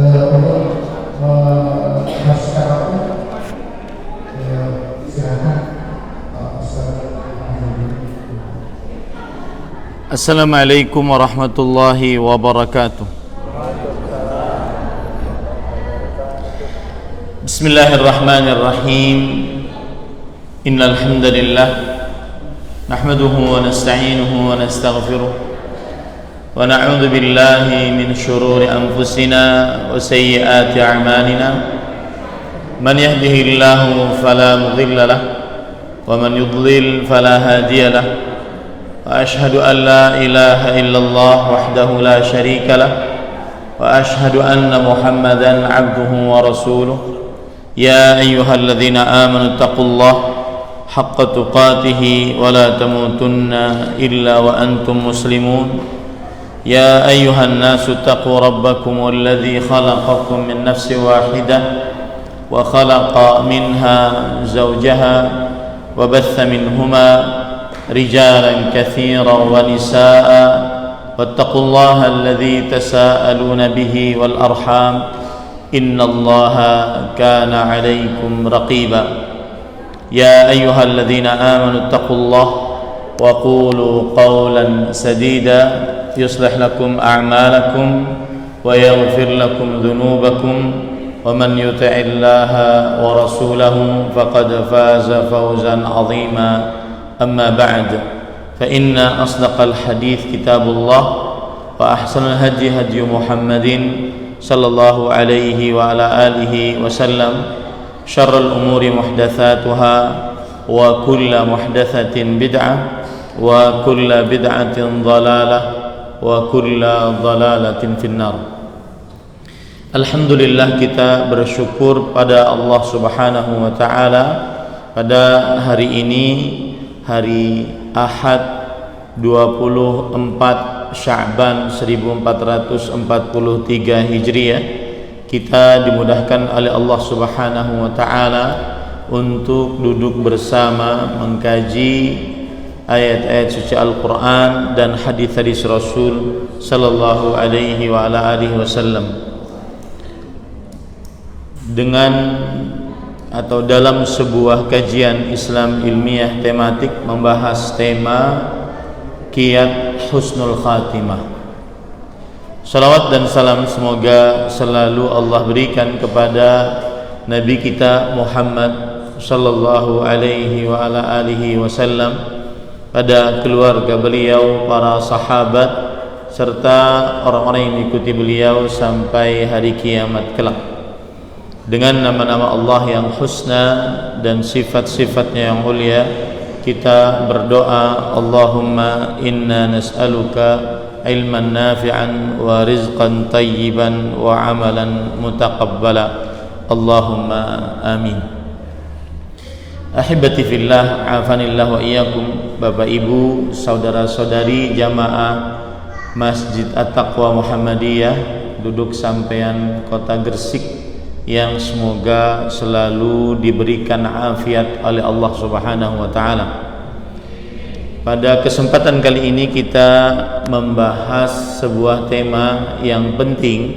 untuk memasukkan waktu silakan Ustaz. Assalamualaikum warahmatullahi wabarakatuh. Bismillahirrahmanirrahim. Innal hamdalillah nahmaduhu wa nasta'inuhu wa nastaghfiruh wa na'udzu billahi min shururi anfusina wa sayyiati a'malina. Man yahdihillahu fala mudilla lahu wa man yudlil fala hadiya lahu. Wa ashhadu an la ilaha illallah wahdahu la syarika lah wa ashhadu anna Muhammadan 'abduhu wa rasuluh. Ya ayyuhalladzina amanu taqullaha haqqa tuqatih wa la tamutunna illa wa antum muslimun. Ya ayyuhan nasu taqu rabbakum alladzi khalaqakum min nafsin wahidah wa khalaqa minha zawjaha wa batha minhuma rijalan katsiran wa nisaa'a wattaqullaha alladzi tasaaluna bihi wal arham innallaha kana 'alaikum raqiba. Ya ayyuhalladzina amanu taqullaha wa qulu qawlan sadida yuslih lakum a'malakum wa yaghfir lakum dhunubakum wa man yuti'illaha wa rasulahu faqad faza fawzan 'azima. أما بعد فإن أصدق الحديث كتاب الله وأحسن الهدي هدي محمد صلى الله عليه وعلى آله وسلم شر الأمور محدثاتها وكل محدثة بدعة وكل بدعة ضلالة وكل ضلالة في النار. Alhamdulillah, kita bersyukur pada Allah Subhanahu wa taala pada hari ini, hari Ahad 24 Sya'ban 1443 Hijriah, kita dimudahkan oleh Allah Subhanahu wa taala untuk duduk bersama mengkaji ayat-ayat suci Al-Qur'an dan hadis-hadis Rasul sallallahu alaihi wa ala alihi wasallam dengan atau dalam sebuah kajian Islam ilmiah tematik membahas tema Qiyad Husnul Khatimah. Salawat dan salam semoga selalu Allah berikan kepada Nabi kita Muhammad sallallahu alaihi wa ala alihi wasallam, pada keluarga beliau, para sahabat serta orang-orang yang mengikuti beliau sampai hari kiamat kelak. Dengan nama-nama Allah yang husna dan sifat-sifatnya yang mulia, kita berdoa, Allahumma inna nas'aluka ilman nafi'an wa rizqan tayyiban wa amalan mutaqabbala. Allahumma amin. Ahibati fillah, afanillah wa iyyakum. Bapak Ibu, saudara-saudari jamaah Masjid At-Taqwa Muhammadiyah duduk sampean Kota Gresik yang semoga selalu diberikan afiat oleh Allah Subhanahu wa taala. Pada kesempatan kali ini kita membahas sebuah tema yang penting,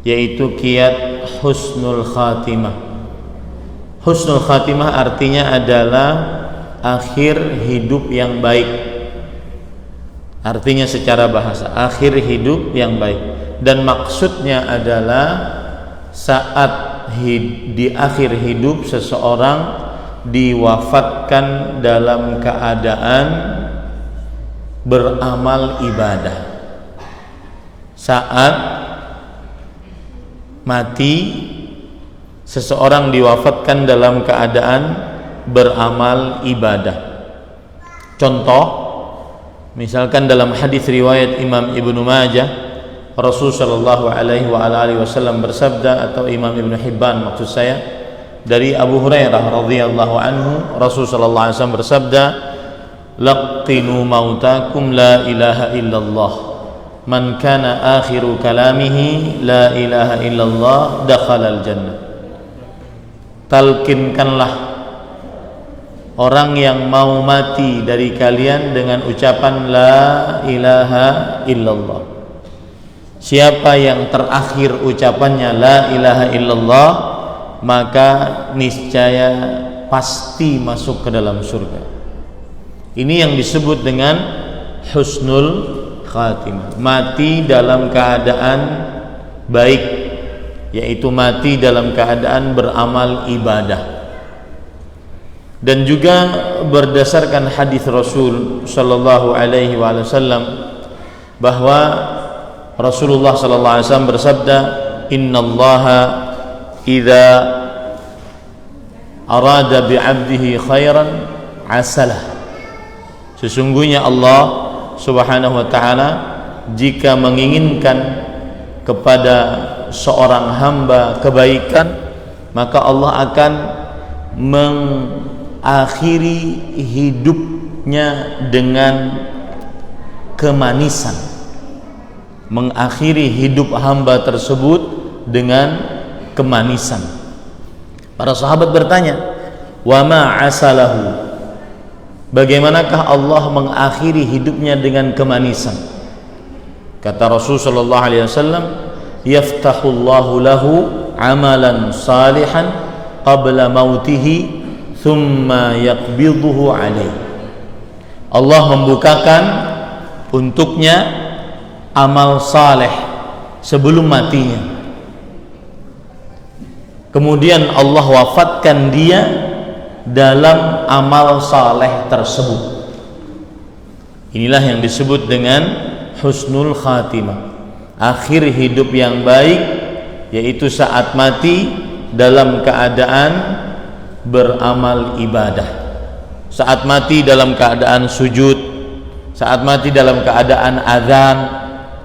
yaitu Qiyad Husnul Khatimah. Husnul Khatimah artinya adalah akhir hidup yang baik. Artinya secara bahasa, akhir hidup yang baik. Dan maksudnya adalah saat di akhir hidup seseorang diwafatkan dalam keadaan beramal ibadah. Saat mati seseorang diwafatkan dalam keadaan beramal ibadah. Contoh, misalkan dalam hadis riwayat Imam Ibnu Majah, Rasul sallallahu alaihi wa alihi wasallam bersabda, atau Imam Ibnu Hibban maksud saya, dari Abu Hurairah radhiyallahu anhu, Rasul sallallahu alaihi wasallam bersabda, laqinu mautakum la ilaha illallah, man kana akhiru kalamihi la ilaha illallah dakhalal jannah. Talkinkanlah orang yang mau mati dari kalian dengan ucapan la ilaha illallah. siapa yang terakhir ucapannya la ilaha illallah, maka niscaya pasti masuk ke dalam surga. Ini yang disebut dengan husnul khatimah, mati dalam keadaan baik, yaitu mati dalam keadaan beramal ibadah. Dan juga berdasarkan hadis Rasul sallallahu alaihi wasallam bahwa Rasulullah sallallahu alaihi wasallam bersabda, "Innallaha idza arada bi'abdihi khairan asalah." Sesungguhnya Allah Subhanahu wa taala jika menginginkan kepada seorang hamba kebaikan, maka Allah akan mengakhiri hidupnya dengan kemanisan, mengakhiri hidup hamba tersebut dengan kemanisan. Para sahabat bertanya, wa ma asalahu, bagaimanakah Allah mengakhiri hidupnya dengan kemanisan? Kata Rasul sallallahu alaihi wasallam, yaftahullahu lahu amalan salihan qabla mautihi thumma yaqbiduhu alaih. Allah membukakan untuknya amal saleh sebelum matinya, kemudian Allah wafatkan dia dalam amal saleh tersebut. Inilah yang disebut dengan husnul khatimah, akhir hidup yang baik, yaitu saat mati dalam keadaan beramal ibadah, saat mati dalam keadaan sujud, saat mati dalam keadaan azan,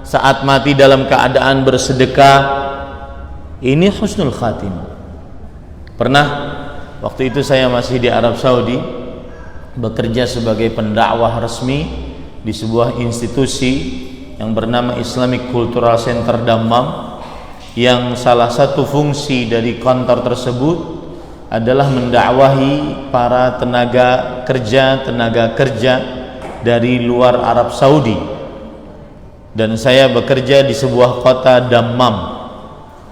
saat mati dalam keadaan bersedekah. Ini husnul khatimah. Pernah waktu itu saya masih di Arab Saudi, bekerja sebagai pendakwah resmi di sebuah institusi yang bernama Islamic Cultural Center Dammam, yang salah satu fungsi dari kantor tersebut adalah mendakwahi para tenaga kerja dari luar Arab Saudi. Dan saya bekerja di sebuah kota Dammam,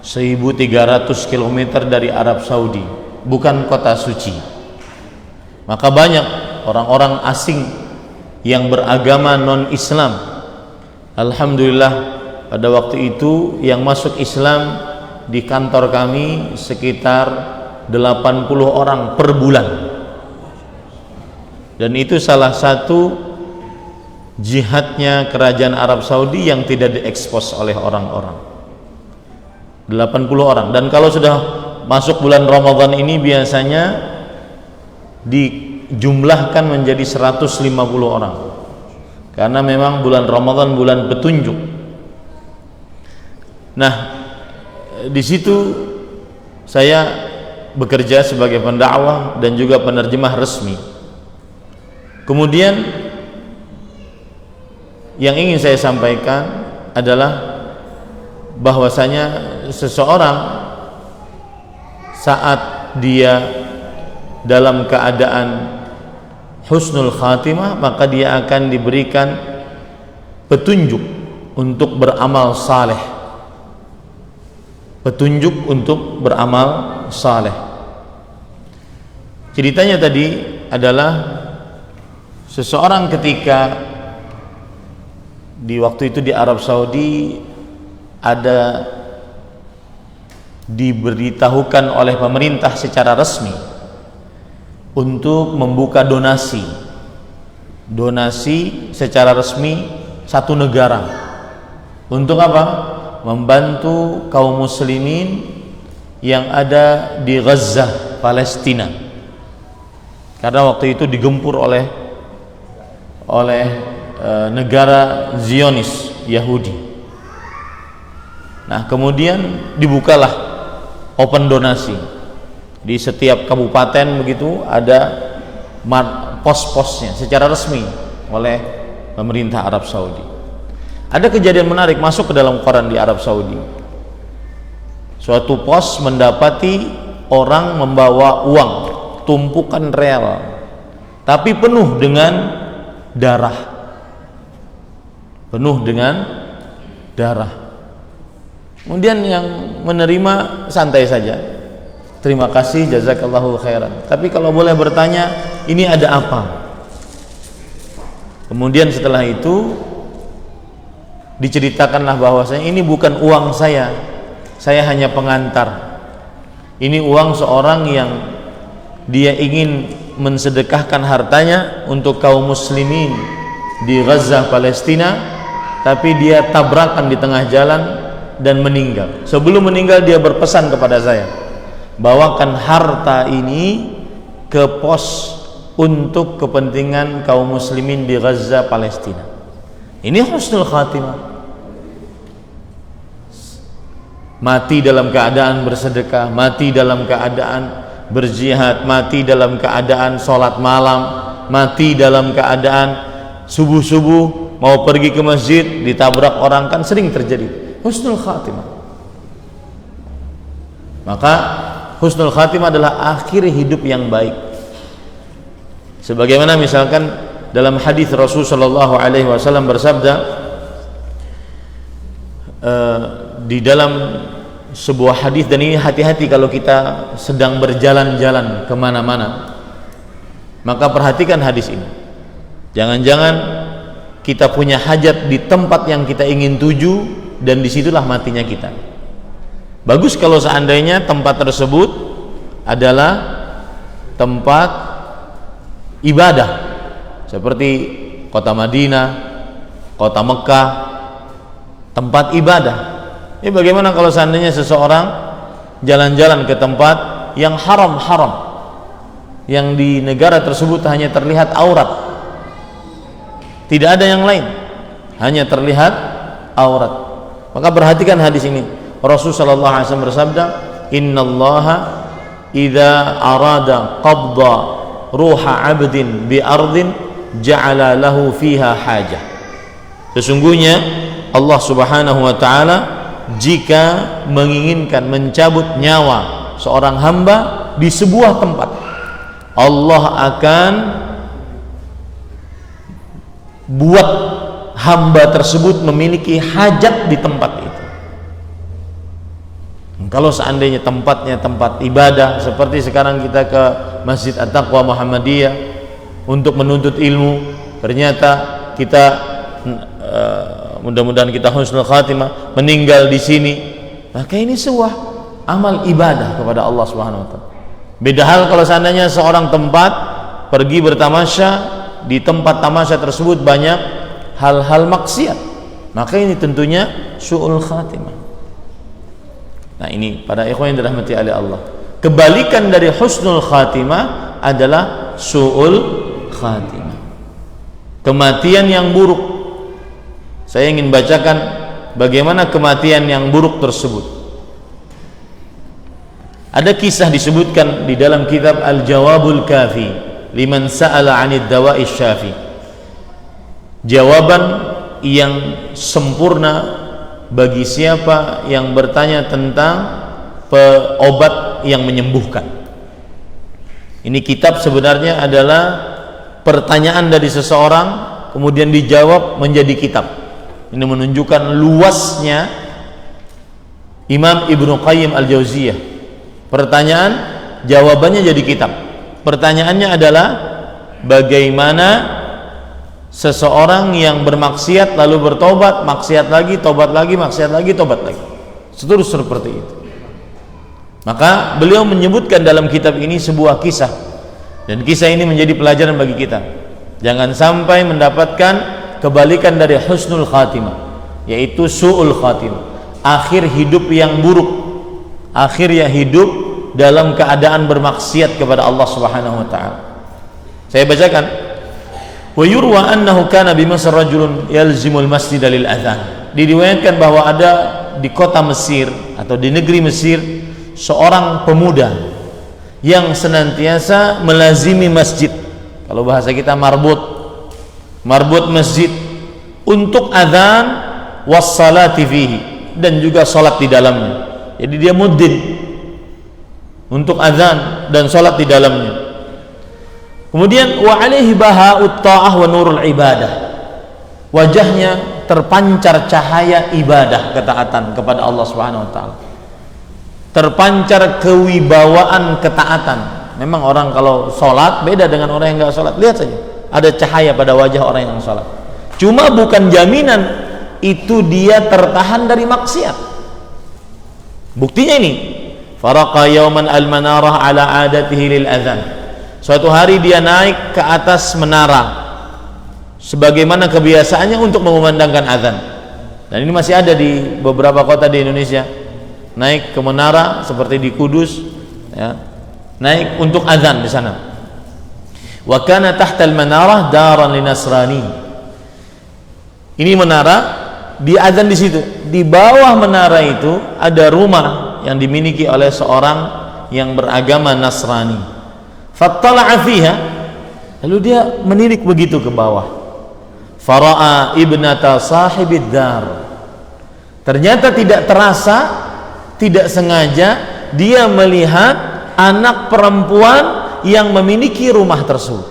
1300 km dari Arab Saudi, bukan kota suci. Maka banyak orang-orang asing yang beragama non-Islam. Alhamdulillah pada waktu itu yang masuk Islam di kantor kami sekitar 80 orang per bulan. Dan itu salah satu jihadnya kerajaan Arab Saudi yang tidak diekspos oleh orang-orang. 80 orang. Dan kalau sudah masuk bulan Ramadan ini biasanya dijumlahkan menjadi 150 orang, karena memang bulan Ramadan bulan petunjuk. Nah, di situ saya bekerja sebagai pendakwah dan juga penerjemah resmi. Kemudian yang ingin saya sampaikan adalah bahwasanya seseorang saat dia dalam keadaan husnul khatimah, maka dia akan diberikan petunjuk untuk beramal saleh, petunjuk untuk beramal saleh. Ceritanya tadi adalah seseorang ketika di waktu itu di Arab Saudi ada diberitahukan oleh pemerintah secara resmi untuk membuka donasi secara resmi satu negara. Untuk apa? Membantu kaum muslimin yang ada di Gaza, Palestina, karena waktu itu digempur oleh negara Zionis Yahudi. Nah, kemudian dibukalah open donasi di setiap kabupaten, begitu ada pos-posnya secara resmi oleh pemerintah Arab Saudi. Ada kejadian menarik masuk ke dalam koran di Arab Saudi. Suatu pos mendapati orang membawa uang, tumpukan real, tapi penuh dengan darah. Penuh dengan darah. Kemudian yang menerima santai saja, terima kasih, jazakallahu khairan. Tapi kalau boleh bertanya, ini ada apa? Kemudian setelah itu diceritakanlah bahwasanya ini bukan uang saya hanya pengantar. Ini uang seorang yang dia ingin mensedekahkan hartanya untuk kaum muslimin di Gaza, Palestina, tapi dia tabrakan di tengah jalan dan meninggal. Sebelum meninggal dia berpesan kepada saya, bawakan harta ini ke pos untuk kepentingan kaum muslimin di Gaza, Palestina. Ini husnul khatimah. Mati dalam keadaan bersedekah, mati dalam keadaan berjihad, mati dalam keadaan sholat malam, mati dalam keadaan subuh-subuh mau pergi ke masjid ditabrak orang, kan sering terjadi. Husnul khatimah. Maka husnul khatimah adalah akhir hidup yang baik. Sebagaimana misalkan dalam hadis Rasul sallallahu alaihi wasallam bersabda, di dalam sebuah hadis, dan ini hati-hati kalau kita sedang berjalan-jalan kemana-mana, maka perhatikan hadis ini. Jangan-jangan kita punya hajat di tempat yang kita ingin tuju dan disitulah matinya kita. Bagus kalau seandainya tempat tersebut adalah tempat ibadah seperti kota Madinah, kota Mekah, tempat ibadah. Ini bagaimana kalau seandainya seseorang jalan-jalan ke tempat yang haram-haram, yang di negara tersebut hanya terlihat aurat, tidak ada yang lain, hanya terlihat aurat. Maka perhatikan hadis ini. Rasul sallallahu alaihi wasallam bersabda, "Innallaha idza arada qabda ruha 'abdin bi ardin ja'ala lahu fiha hajah." Sesungguhnya Allah Subhanahu wa taala jika menginginkan mencabut nyawa seorang hamba di sebuah tempat, Allah akan buat hamba tersebut memiliki hajat di tempat itu. Kalau seandainya tempatnya tempat ibadah, seperti sekarang kita ke Masjid At-Taqwa Muhammadiyah untuk menuntut ilmu, ternyata kita mudah-mudahan kita husnul khatimah meninggal di sini, maka ini sebuah amal ibadah kepada Allah Subhanahu wa taala. Beda hal kalau seandainya seorang tempat pergi bertamasya, di tempat tamasya tersebut banyak hal-hal maksiat, maka ini tentunya su'ul khatimah. Nah, ini pada ikhwan yang dirahmati oleh Allah, kebalikan dari husnul khatimah adalah su'ul khatimah, kematian yang buruk. Saya ingin bacakan bagaimana kematian yang buruk tersebut. Ada kisah disebutkan di dalam kitab Al-Jawabul Kafi liman sa'ala 'anid dawa'i syafi. Jawaban yang sempurna bagi siapa yang bertanya tentang obat yang menyembuhkan. Ini kitab sebenarnya adalah pertanyaan dari seseorang kemudian dijawab menjadi kitab. Ini menunjukkan luasnya Imam Ibnu Qayyim Al-Jauziyah. Pertanyaan, jawabannya jadi kitab. Pertanyaannya adalah bagaimana seseorang yang bermaksiat lalu bertobat, maksiat lagi, tobat lagi, maksiat lagi, tobat lagi, seterusnya seperti itu. Maka beliau menyebutkan dalam kitab ini sebuah kisah, dan kisah ini menjadi pelajaran bagi kita. Jangan sampai mendapatkan kebalikan dari husnul khatimah, yaitu su'ul khatimah, akhir hidup yang buruk, akhirnya hidup dalam keadaan bermaksiat kepada Allah Subhanahu wa taala. Saya bacakan. Wa yurwa annahu kana bi Masr rajulun yalzimul masjid lil adzan. Diriwayatkan bahwa ada di kota Mesir atau di negeri Mesir seorang pemuda yang senantiasa melazimi masjid. Kalau bahasa kita marbut masjid untuk adzan was salati fihi, dan juga salat di dalamnya. Jadi dia mudzin untuk adzan dan salat di dalamnya. Kemudian wa alaihi baha'ut ta'ah wa nurul ibadah. Wajahnya terpancar cahaya ibadah ketaatan kepada Allah Subhanahu wa taala. Terpancar kewibawaan ketaatan. Memang orang kalau sholat beda dengan orang yang nggak sholat. Lihat saja, ada cahaya pada wajah orang yang sholat. Cuma bukan jaminan itu dia tertahan dari maksiat. Buktinya ini, faraqa yauman al-manarah ala adatihi lil adzan. Suatu hari dia naik ke atas menara sebagaimana kebiasaannya untuk mengumandangkan azan. Dan ini masih ada di beberapa kota di Indonesia. Naik ke menara seperti di Kudus, ya. Naik untuk azan di sana. Wa kana tahta al-manarah daran linasrani. Ini menara, di azan di situ. Di bawah menara itu ada rumah yang dimiliki oleh seorang yang beragama Nasrani. Fattala'a fiha, lalu dia menilik begitu ke bawah. Fara'a ibnata sahibid dar. Ternyata tidak terasa, tidak sengaja dia melihat anak perempuan yang memiliki rumah tersebut.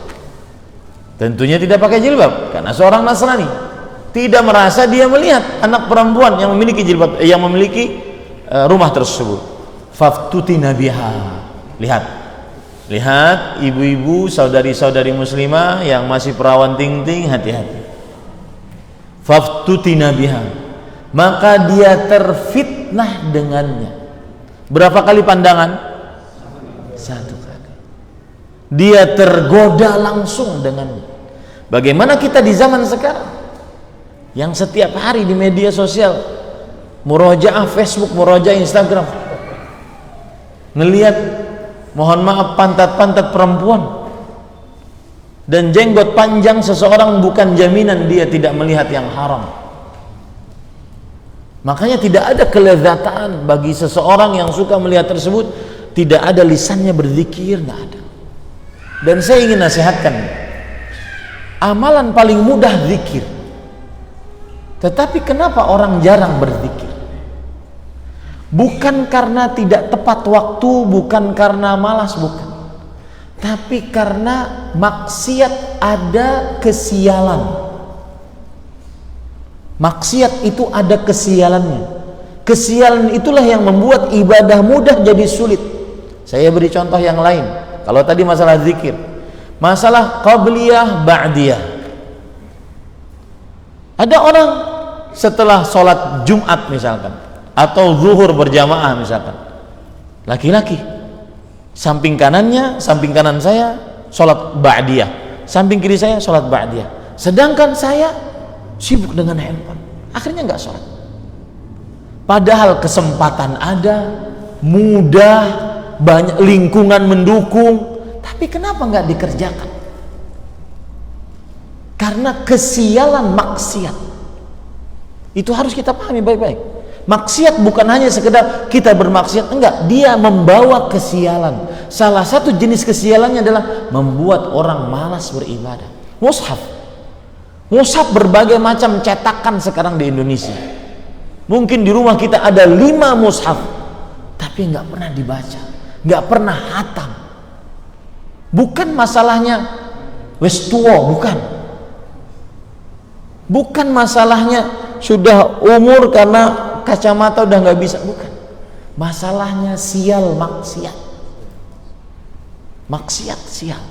Tentunya tidak pakai jilbab karena seorang Nasrani. Tidak merasa dia melihat anak perempuan yang memiliki jilbab, yang memiliki rumah tersebut. Faftutina biha. Lihat ibu-ibu, saudari-saudari muslimah yang masih perawan ting-ting, hati-hati. Faftutina biha. Maka dia terfitnah dengannya. Berapa kali pandangan? 1 kali. Dia tergoda langsung dengannya. Bagaimana kita di zaman sekarang yang setiap hari di media sosial, murojaah Facebook, murojaah Instagram, ngelihat, mohon maaf, pantat-pantat perempuan dan jenggot panjang seseorang bukan jaminan dia tidak melihat yang haram. Makanya tidak ada kelezatan bagi seseorang yang suka melihat tersebut. Tidak ada lisannya berzikir, nggak ada. Dan saya ingin nasihatkan, amalan paling mudah zikir. Tetapi kenapa orang jarang berzikir? Bukan karena tidak tepat waktu, bukan karena malas, bukan. Tapi karena maksiat ada kesialan. Maksiat itu ada kesialannya. Kesialan itulah yang membuat ibadah mudah jadi sulit. Saya beri contoh yang lain. Kalau tadi masalah zikir, masalah qabliyah, ba'diyah. Ada orang setelah sholat Jumat misalkan, atau zuhur berjamaah misalkan, laki-laki, samping kanannya, samping kanan saya sholat ba'diyah, samping kiri saya sholat ba'diyah, sedangkan saya sibuk dengan handphone, akhirnya nggak sholat. Padahal kesempatan ada, mudah, banyak lingkungan mendukung, tapi kenapa nggak dikerjakan? Karena kesialan maksiat. Itu harus kita pahami baik-baik. Maksiat bukan hanya sekedar kita bermaksiat, enggak, dia membawa kesialan. Salah satu jenis kesialannya adalah membuat orang malas beribadah. Mushaf berbagai macam cetakan sekarang di Indonesia. Mungkin di rumah kita ada 5 mushaf, tapi enggak pernah dibaca, enggak pernah hatam. Bukan masalahnya wis tuwa, bukan masalahnya sudah umur karena kacamata udah nggak bisa, bukan. Masalahnya sial maksiat sial,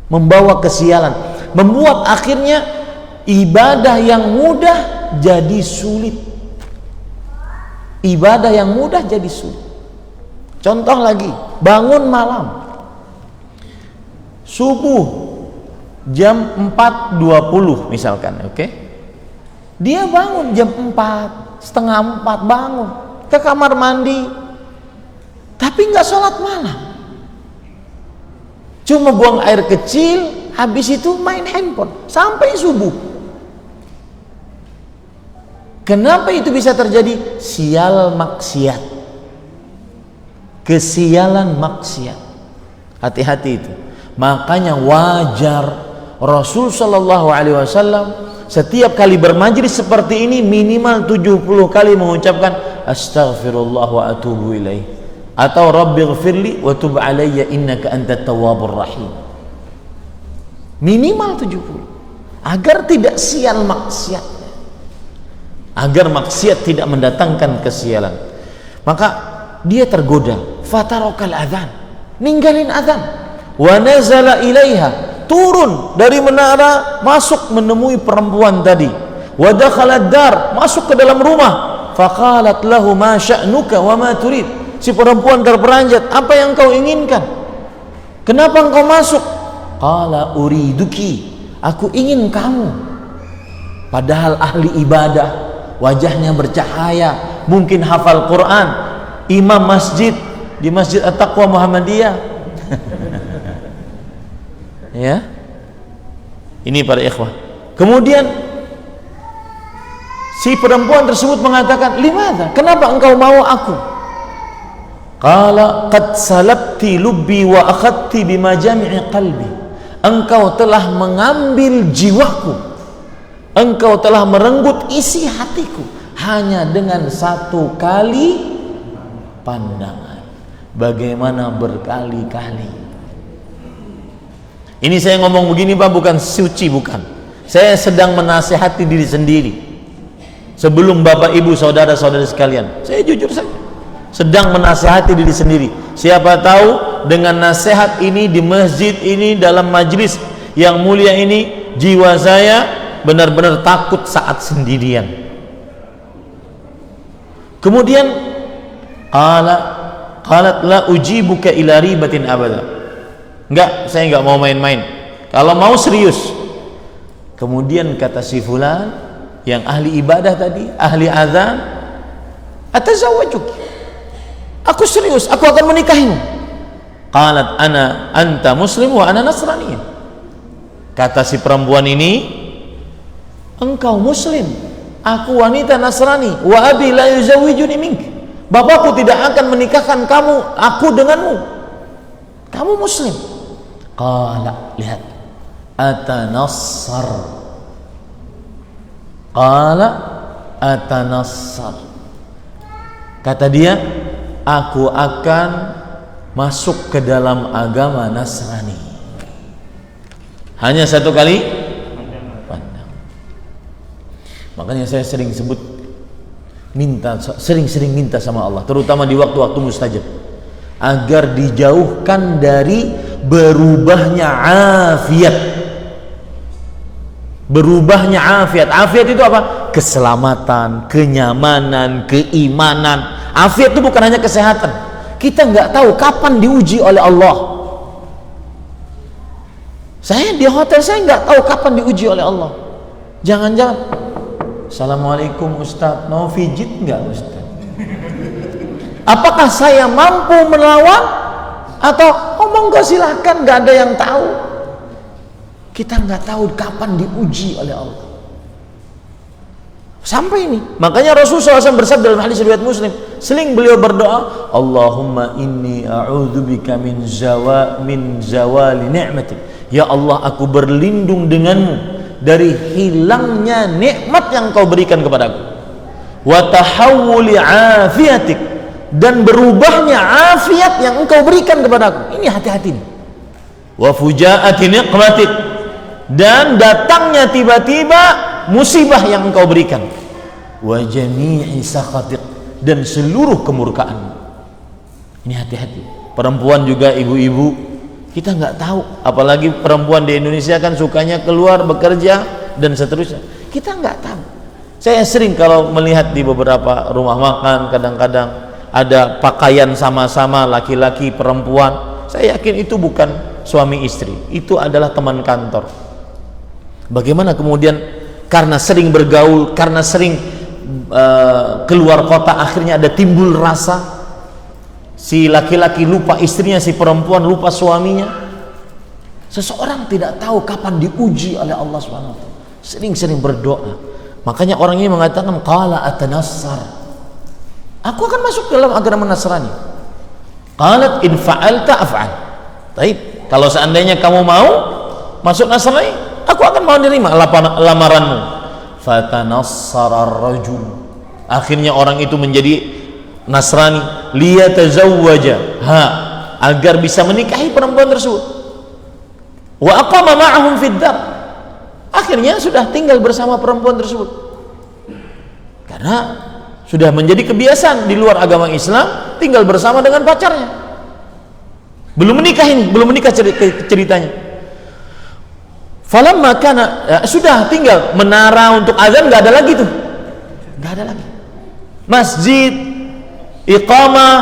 membawa kesialan, membuat akhirnya ibadah yang mudah jadi sulit. Contoh lagi, bangun malam, subuh jam 4.20 misalkan, oke? Dia bangun jam 4, setengah 4 bangun, ke kamar mandi, tapi nggak sholat malam, cuma buang air kecil, habis itu main handphone sampai subuh. Kenapa itu bisa terjadi? Sial maksiat, kesialan maksiat. Hati-hati itu. Makanya wajar Rasul Shallallahu Alaihi Wasallam setiap kali bermajlis seperti ini minimal 70 kali mengucapkan astaghfirullah wa atubu ilaih, atau rabbighfirli wa tub alayya innaka antat tawwabur rahim. Minimal 70 agar tidak sial maksiat. agar maksiat tidak mendatangkan kesialan. Maka dia tergoda, fatarokal adzan, ninggalin adzan, wa nazala ilaiha, turun dari menara, masuk menemui perempuan tadi, wa dakhala dar, masuk ke dalam rumah, faqalat lahu ma sya'nuka wa ma turid. Si perempuan terperanjat, apa yang kau inginkan? Kenapa engkau masuk? Qala uriduki, aku ingin kamu. Padahal ahli ibadah, wajahnya bercahaya, mungkin hafal Quran, imam masjid di Masjid At-Taqwa Muhammadiyah. Ya, ini para ikhwah. Kemudian si perempuan tersebut mengatakan, limadha, kenapa engkau mau aku? Qala qad salabti lubbi wa akhadti bima jami'i qalbi. Engkau telah mengambil jiwaku, engkau telah merenggut isi hatiku hanya dengan satu kali pandangan. Bagaimana berkali-kali? Ini saya ngomong begini Pak, bukan suci, bukan. Saya sedang menasihati diri sendiri. Sebelum Bapak Ibu saudara-saudari sekalian, saya jujur saja sedang menasihati diri sendiri. Siapa tahu dengan nasihat ini di masjid ini, dalam majlis yang mulia ini, jiwa saya benar-benar takut saat sendirian. Kemudian qalat la ujibuka ila ribatin abada. Enggak, saya enggak mau main-main. Kalau mau serius. Kemudian kata si fulan yang ahli ibadah tadi, ahli azan, atazawwajuki, aku serius, aku akan menikahimu. Qalat anta muslim wa ana nasrani. Kata si perempuan ini, engkau muslim, aku wanita Nasrani, wa abi la yuzawwijuni mink. Bapakku tidak akan menikahkan kamu, aku denganmu. Kamu muslim. Qala, lihat, atanassar. Qala atanassar. Kata dia, aku akan masuk ke dalam agama Nasrani. Hanya satu kali pandang. Makanya saya sering sebut, sering-sering minta sama Allah, terutama di waktu-waktu mustajab, agar dijauhkan dari berubahnya afiat. Berubahnya afiat. Afiat itu apa? Keselamatan, kenyamanan, keimanan. Afiat itu bukan hanya kesehatan. Kita nggak tahu kapan diuji oleh Allah. Saya di hotel, saya nggak tahu kapan diuji oleh Allah. Jangan-jangan, Assalamualaikum Ustadz, mau pijit nggak Ustadz? Apakah saya mampu melawan? Atau monggo silahkan, nggak ada yang tahu. Kita nggak tahu kapan diuji oleh Allah. Sampai ini, makanya Rasulullah SAW bersabda dalam hadis riwayat Muslim, sering beliau berdoa, Allahumma inni a'udzubika min zawali ni'matik. Ya Allah, aku berlindung denganmu dari hilangnya nikmat yang kau berikan kepadaku, wa tahawuli afiatik, dan berubahnya afiat yang engkau berikan kepadaku. Ini hati-hati nih. Wa fujaati niqmatik, dan datangnya tiba-tiba musibah yang engkau berikan. Wa jami'i sakhatik, dan seluruh kemurkaan. Ini hati-hati. Perempuan juga, ibu-ibu, kita nggak tahu, apalagi perempuan di Indonesia kan sukanya keluar bekerja dan seterusnya. Kita nggak tahu. Saya sering kalau melihat di beberapa rumah makan, kadang-kadang ada pakaian sama-sama laki-laki perempuan, saya yakin itu bukan suami istri, itu adalah teman kantor. Bagaimana kemudian karena sering bergaul, karena sering keluar kota, akhirnya ada timbul rasa, si laki-laki lupa istrinya, si perempuan lupa suaminya. Seseorang tidak tahu kapan diuji oleh Allah SWT. Sering-sering berdoa. Makanya orang ini mengatakan, qala atanassar, aku akan masuk dalam agama Nasrani. Qalat in fa'alta af'al. Baik, kalau seandainya kamu mau masuk Nasrani, aku akan mau nerima lamaranmu. Fatanassara ar-rajul. Akhirnya orang itu menjadi Nasrani, liyatazawwaja, agar bisa menikahi perempuan tersebut. Wa aqama ma'ahum fid dar. Akhirnya sudah tinggal bersama perempuan tersebut. Karena sudah menjadi kebiasaan di luar agama Islam tinggal bersama dengan pacarnya. Belum menikah ceritanya. Falamma kana, sudah tinggal menara untuk azan nggak ada lagi tuh. Nggak ada lagi. Masjid, iqamah,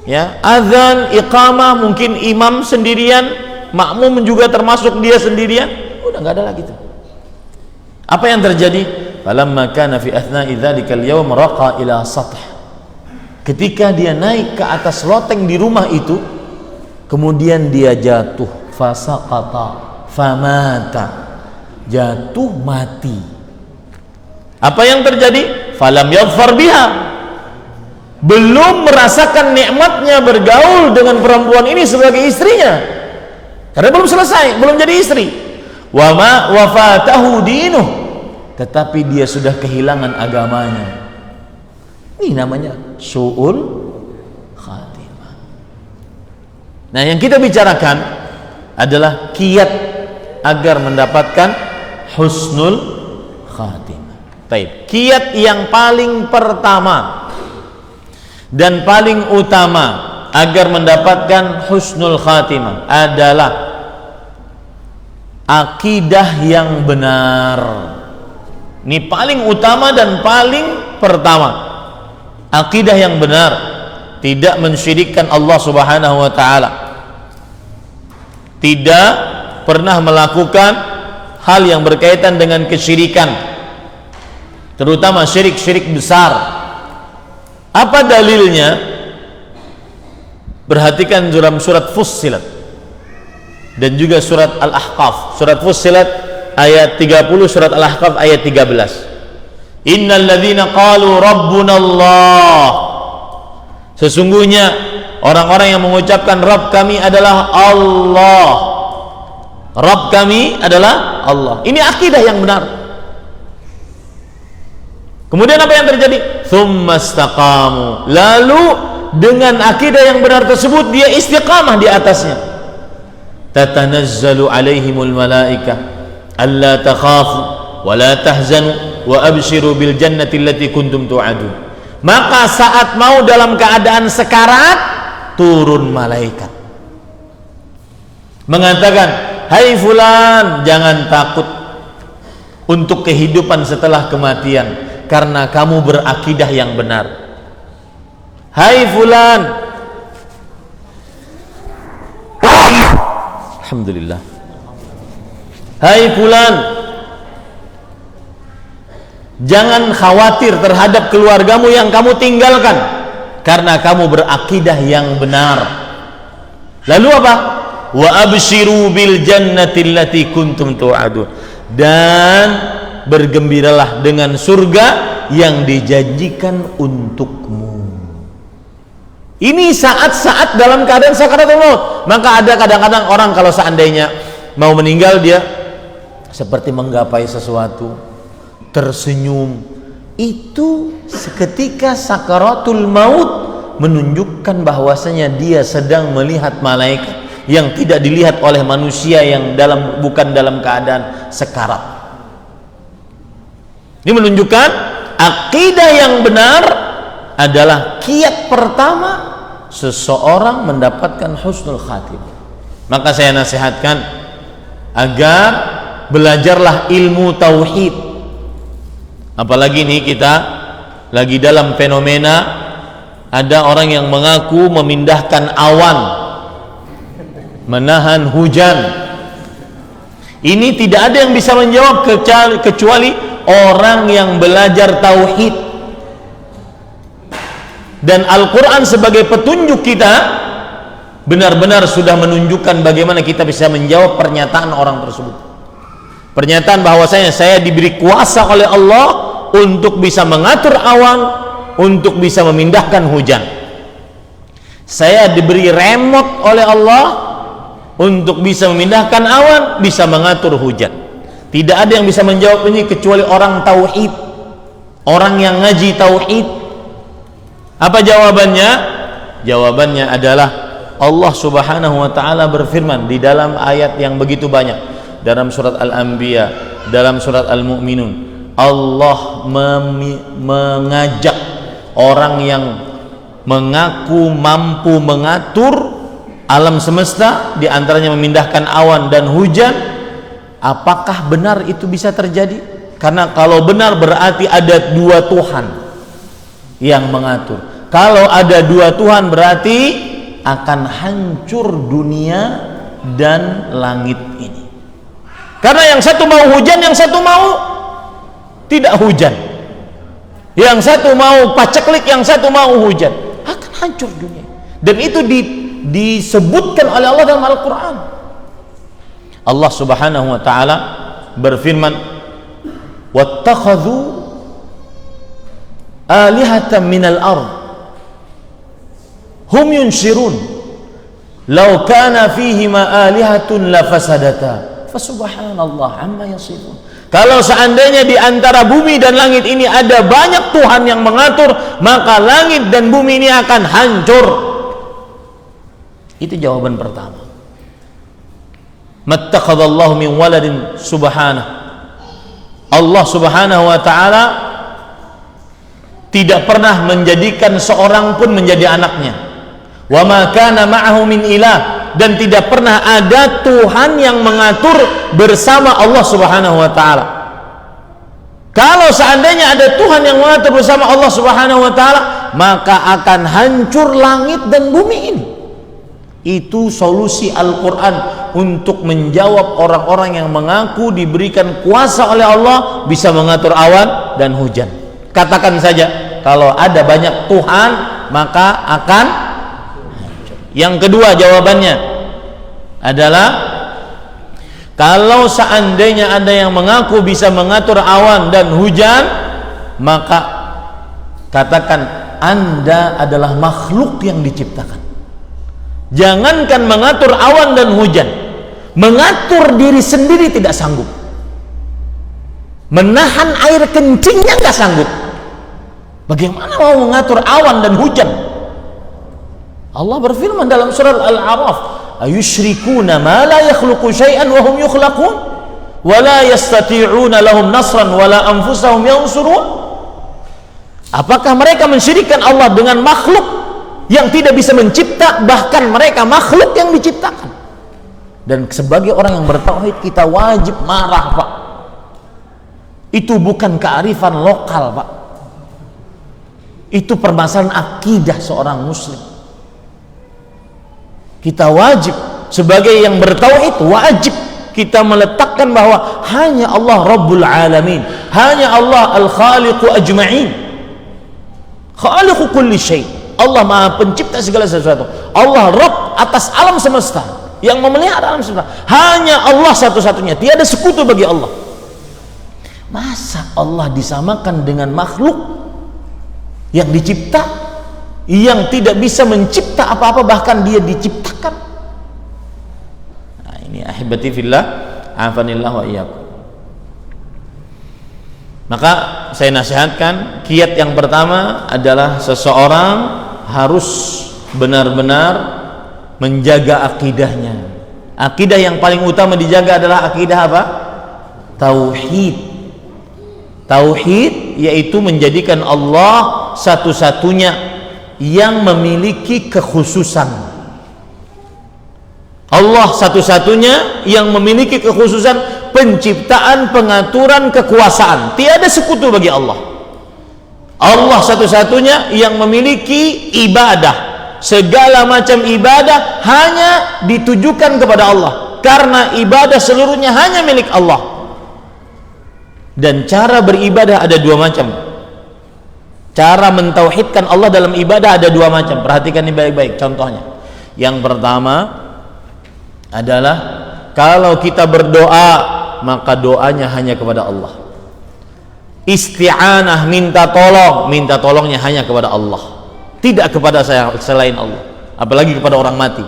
ya, azan, iqamah, mungkin imam sendirian, makmum juga termasuk dia sendirian, udah nggak ada lagi tuh. Apa yang terjadi? Falamma kana fi athna'i dzalikal yawm raqa ila sath. Ketika dia naik ke atas loteng di rumah itu, kemudian dia jatuh, fasaqata famata, jatuh mati. Apa yang terjadi? Falam yadhfar biha, belum merasakan nikmatnya bergaul dengan perempuan ini sebagai istrinya, karena belum selesai, belum jadi istri. Wa ma wafatahu dinuh, tetapi dia sudah kehilangan agamanya. Ini namanya su'ul khatimah. Nah, yang kita bicarakan adalah kiat agar mendapatkan husnul khatimah. Baik, kiat yang paling pertama dan paling utama agar mendapatkan husnul khatimah adalah akidah yang benar. Ini paling utama dan paling pertama. Akidah yang benar, tidak mensyirikkan Allah Subhanahu wa taala. Tidak pernah melakukan hal yang berkaitan dengan kesyirikan, terutama syirik-syirik besar. Apa dalilnya? Perhatikan dalam surat Fussilat dan juga surat Al-Ahqaf. Surat Fussilat ayat 30, surat Al-Ahqaf ayat 13. Innal ladzina qalu rabbuna Allah, sesungguhnya orang-orang yang mengucapkan Rabb kami adalah Allah. Rabb kami adalah Allah. Ini akidah yang benar. Kemudian apa yang terjadi? Tsumma istaqamu, lalu dengan akidah yang benar tersebut dia istiqamah di atasnya. Tatanazzalu alaihimul malaikah alla takhafu wa la tahzanu wa abshiru bil jannati allati kuntum tu'adun. Maka saat mau dalam keadaan sekarat, turun malaikat mengatakan, hai fulan, jangan takut untuk kehidupan setelah kematian, karena kamu berakidah yang benar. Hai fulan, alhamdulillah, hai fulan, jangan khawatir terhadap keluargamu yang kamu tinggalkan, karena kamu berakidah yang benar. Lalu apa? Wa abshiru bil jannati allati kuntum tu'adun, dan bergembiralah dengan surga yang dijanjikan untukmu. Ini saat-saat dalam keadaan sakaratul maut. Maka ada kadang-kadang orang kalau seandainya mau meninggal, dia seperti menggapai sesuatu, tersenyum. Itu seketika sakaratul maut menunjukkan bahwasanya dia sedang melihat malaikat yang tidak dilihat oleh manusia yang bukan dalam keadaan sekarat. Ini menunjukkan akidah yang benar adalah kiat pertama seseorang mendapatkan husnul khatimah. Maka saya nasihatkan agar belajarlah ilmu tauhid. Apalagi nih kita lagi dalam fenomena ada orang yang mengaku memindahkan awan, menahan hujan. Ini tidak ada yang bisa menjawab kecuali orang yang belajar tauhid. Dan Al-Quran sebagai petunjuk kita benar-benar sudah menunjukkan bagaimana kita bisa menjawab pernyataan orang tersebut. Pernyataan bahwasanya saya diberi kuasa oleh Allah untuk bisa mengatur awan, untuk bisa memindahkan hujan. Saya diberi remote oleh Allah untuk bisa memindahkan awan, bisa mengatur hujan. Tidak ada yang bisa menjawab ini kecuali orang tauhid, orang yang ngaji tauhid. Apa jawabannya? Jawabannya adalah Allah Subhanahu wa taala berfirman di dalam ayat yang begitu banyak, dalam surat Al-Anbiya, dalam surat Al-Mu'minun, Allah mengajak orang yang mengaku mampu mengatur alam semesta, di antaranya memindahkan awan dan hujan. Apakah benar itu bisa terjadi? Karena kalau benar berarti ada dua Tuhan yang mengatur. Kalau ada dua Tuhan berarti akan hancur dunia dan langit ini. Karena yang satu mau hujan, yang satu mau tidak hujan. Yang satu mau paceklik, yang satu mau hujan. Akan hancur dunia. Dan itu disebutkan oleh Allah dalam Al-Quran. Allah Subhanahu wa ta'ala berfirman, wattakhadhu alihatan minal ard hum yunshirun law kana fihima alihatun lafasadata fasubhanallah amma yasifun. Kalau seandainya di antara bumi dan langit ini ada banyak Tuhan yang mengatur, maka langit dan bumi ini akan hancur. Itu jawaban pertama. Mattakhadallahu min waladin subhanahu. Allah Subhanahu wa ta'ala tidak pernah menjadikan seorang pun menjadi anaknya. Wa ma kana ma'ahu min ilah, dan tidak pernah ada Tuhan yang mengatur bersama Allah Subhanahu wa ta'ala. Kalau seandainya ada Tuhan yang mengatur bersama Allah Subhanahu wa ta'ala, maka akan hancur langit dan bumi ini. Itu solusi Al-Quran untuk menjawab orang-orang yang mengaku diberikan kuasa oleh Allah bisa mengatur awan dan hujan. Katakan saja, kalau ada banyak Tuhan maka akan hancur. Yang kedua jawabannya adalah, kalau seandainya ada yang mengaku bisa mengatur awan dan hujan, maka katakan Anda adalah makhluk yang diciptakan. Jangankan mengatur awan dan hujan, mengatur diri sendiri tidak sanggup. Menahan air kencingnya nggak sanggup. Bagaimana mau mengatur awan dan hujan? Allah berfirman dalam surat Al-A'raf, ayusyrikuna ma la yakhluqu syai'an wa hum yukhlaqun wa la yastati'una lahum nasran wa la anfusahum yansurun. Apakah mereka mensyirikkan Allah dengan makhluk yang tidak bisa mencipta, bahkan mereka makhluk yang diciptakan? Dan sebagai orang yang bertauhid, kita wajib marah, Pak. Itu bukan kearifan lokal, Pak. Itu permasalahan akidah seorang muslim. Kita wajib sebagai yang bertauhid, wajib kita meletakkan bahwa hanya Allah Rabbul Alamin, hanya Allah Al-Khaliqu Ajma'in, Khaliqu kulli syai'. Allah Maha Pencipta segala sesuatu. Allah Rabb atas alam semesta, yang memelihara alam semesta. Hanya Allah satu-satunya, tiada sekutu bagi Allah. Masa Allah disamakan dengan makhluk yang dicipta, yang tidak bisa mencipta apa-apa, bahkan dia diciptakan? Nah, ini ahibati fillah, afanillah wa iyyakum. Maka saya nasihatkan, kiat yang pertama adalah seseorang harus benar-benar menjaga akidahnya. Akidah yang paling utama dijaga adalah akidah apa? Tauhid. Tauhid yaitu menjadikan Allah satu-satunya yang memiliki kekhususan. Allah satu-satunya yang memiliki kekhususan penciptaan, pengaturan, kekuasaan. Tiada sekutu bagi Allah. Allah satu-satunya yang memiliki ibadah. Segala macam ibadah hanya ditujukan kepada Allah, karena ibadah seluruhnya hanya milik Allah. Dan cara beribadah ada dua macam. Cara mentauhidkan Allah dalam ibadah ada dua macam. Perhatikan ini baik-baik contohnya. Yang pertama adalah, kalau kita berdoa maka doanya hanya kepada Allah. Isti'anah, minta tolongnya hanya kepada Allah, tidak kepada selain Allah, apalagi kepada orang mati.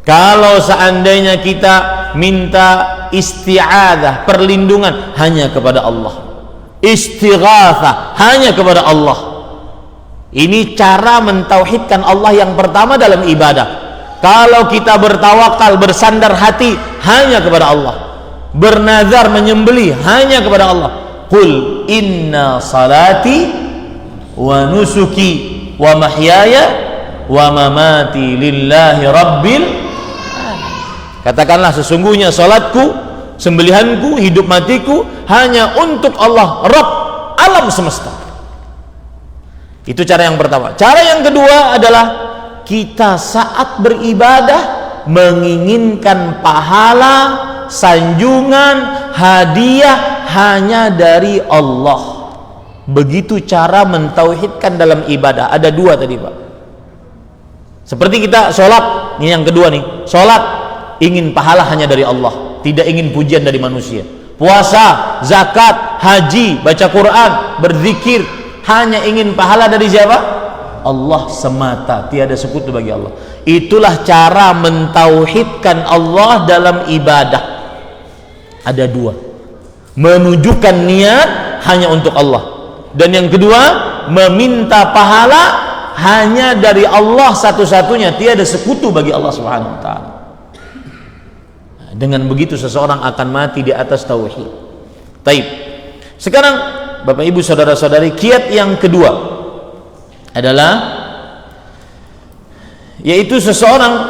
Kalau seandainya kita minta isti'adah, perlindungan, hanya kepada Allah. Istighatsah, hanya kepada Allah. Ini cara mentauhidkan Allah yang pertama dalam ibadah. Kalau kita bertawakal, bersandar hati, hanya kepada Allah. Bernazar, menyembelih, hanya kepada Allah. qul inna salati wa nusuki wa mahyaya wa mamati lillahi rabbil alamin. Katakanlah, sesungguhnya salatku, sembelihanku, hidup matiku hanya untuk Allah, Rabb alam semesta. Itu cara yang pertama. Cara yang kedua adalah kita saat beribadah menginginkan pahala, sanjungan, hadiah hanya dari Allah. Begitu cara mentauhidkan dalam ibadah. Ada dua tadi, Pak. Seperti kita sholat, ini yang kedua nih. Sholat ingin pahala hanya dari Allah, tidak ingin pujian dari manusia. Puasa, zakat, haji, baca Quran, berzikir, hanya ingin pahala dari siapa? Allah semata, tiada sekutu bagi Allah. Itulah cara mentauhidkan Allah dalam ibadah. Ada dua, menunjukkan niat hanya untuk Allah, dan yang kedua meminta pahala hanya dari Allah satu-satunya, tiada sekutu bagi Allah Subhanahu wa taala. Dengan begitu seseorang akan mati di atas tauhid. Taib. Sekarang Bapak Ibu saudara-saudari, kiat yang kedua adalah yaitu seseorang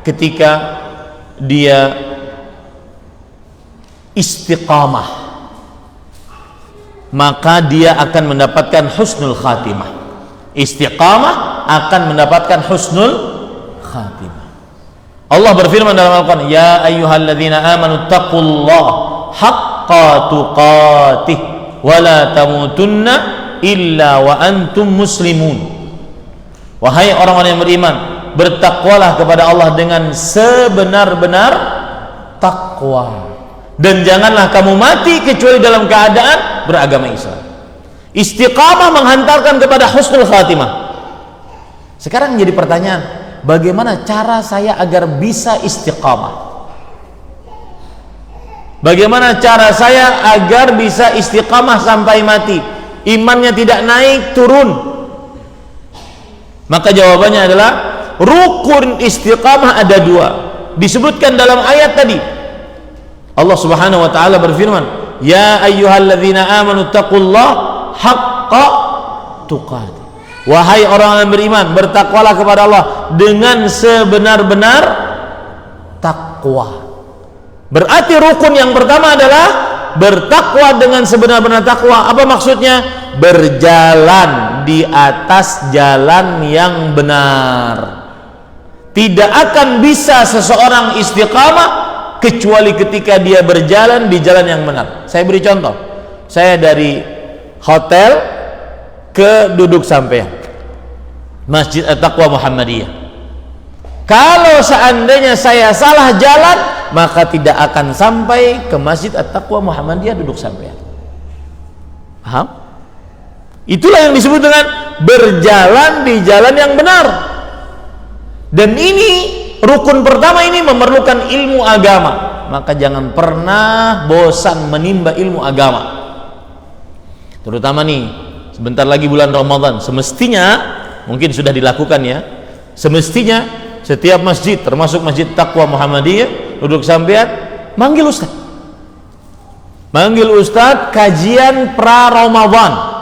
ketika dia istiqamah, maka dia akan mendapatkan husnul khatimah. Istiqamah akan mendapatkan husnul khatimah. Allah berfirman dalam Al-Quran, ya ayyuhalladzina amanu taqullaha haqqa tuqatih wa la tamutunna illa wa antum muslimun. Wahai orang-orang yang beriman, bertakwalah kepada Allah dengan sebenar-benar takwa, dan janganlah kamu mati kecuali dalam keadaan beragama Islam. Istiqamah menghantarkan kepada husnul khatimah. Sekarang jadi pertanyaan, bagaimana cara saya agar bisa istiqamah? Bagaimana cara saya agar bisa istiqamah sampai mati? Imannya tidak naik turun. Maka jawabannya adalah rukun istiqamah ada dua, disebutkan dalam ayat tadi. Allah Subhanahu wa taala berfirman, ya ayyuhalladzina amanu taqullaha haqqa tuqatih. Wahai orang yang beriman, bertakwalah kepada Allah dengan sebenar-benar takwa. Berarti rukun yang pertama adalah bertakwa dengan sebenar-benar takwa. Apa maksudnya? Berjalan di atas jalan yang benar. Tidak akan bisa seseorang istiqamah kecuali ketika dia berjalan di jalan yang benar. Saya beri contoh. Saya dari hotel ke duduk sampean, Masjid At-Taqwa Muhammadiyah. Kalau seandainya saya salah jalan, maka tidak akan sampai ke Masjid At-Taqwa Muhammadiyah duduk sampean. Paham? Itulah yang disebut dengan berjalan di jalan yang benar. Dan ini rukun pertama, ini memerlukan ilmu agama. Maka jangan pernah bosan menimba ilmu agama. Terutama nih, sebentar lagi bulan Ramadan, semestinya mungkin sudah dilakukan ya. Semestinya setiap masjid, termasuk Masjid Taqwa Muhammadiyah, duduk sampean manggil ustaz. Manggil ustaz kajian pra Ramadan.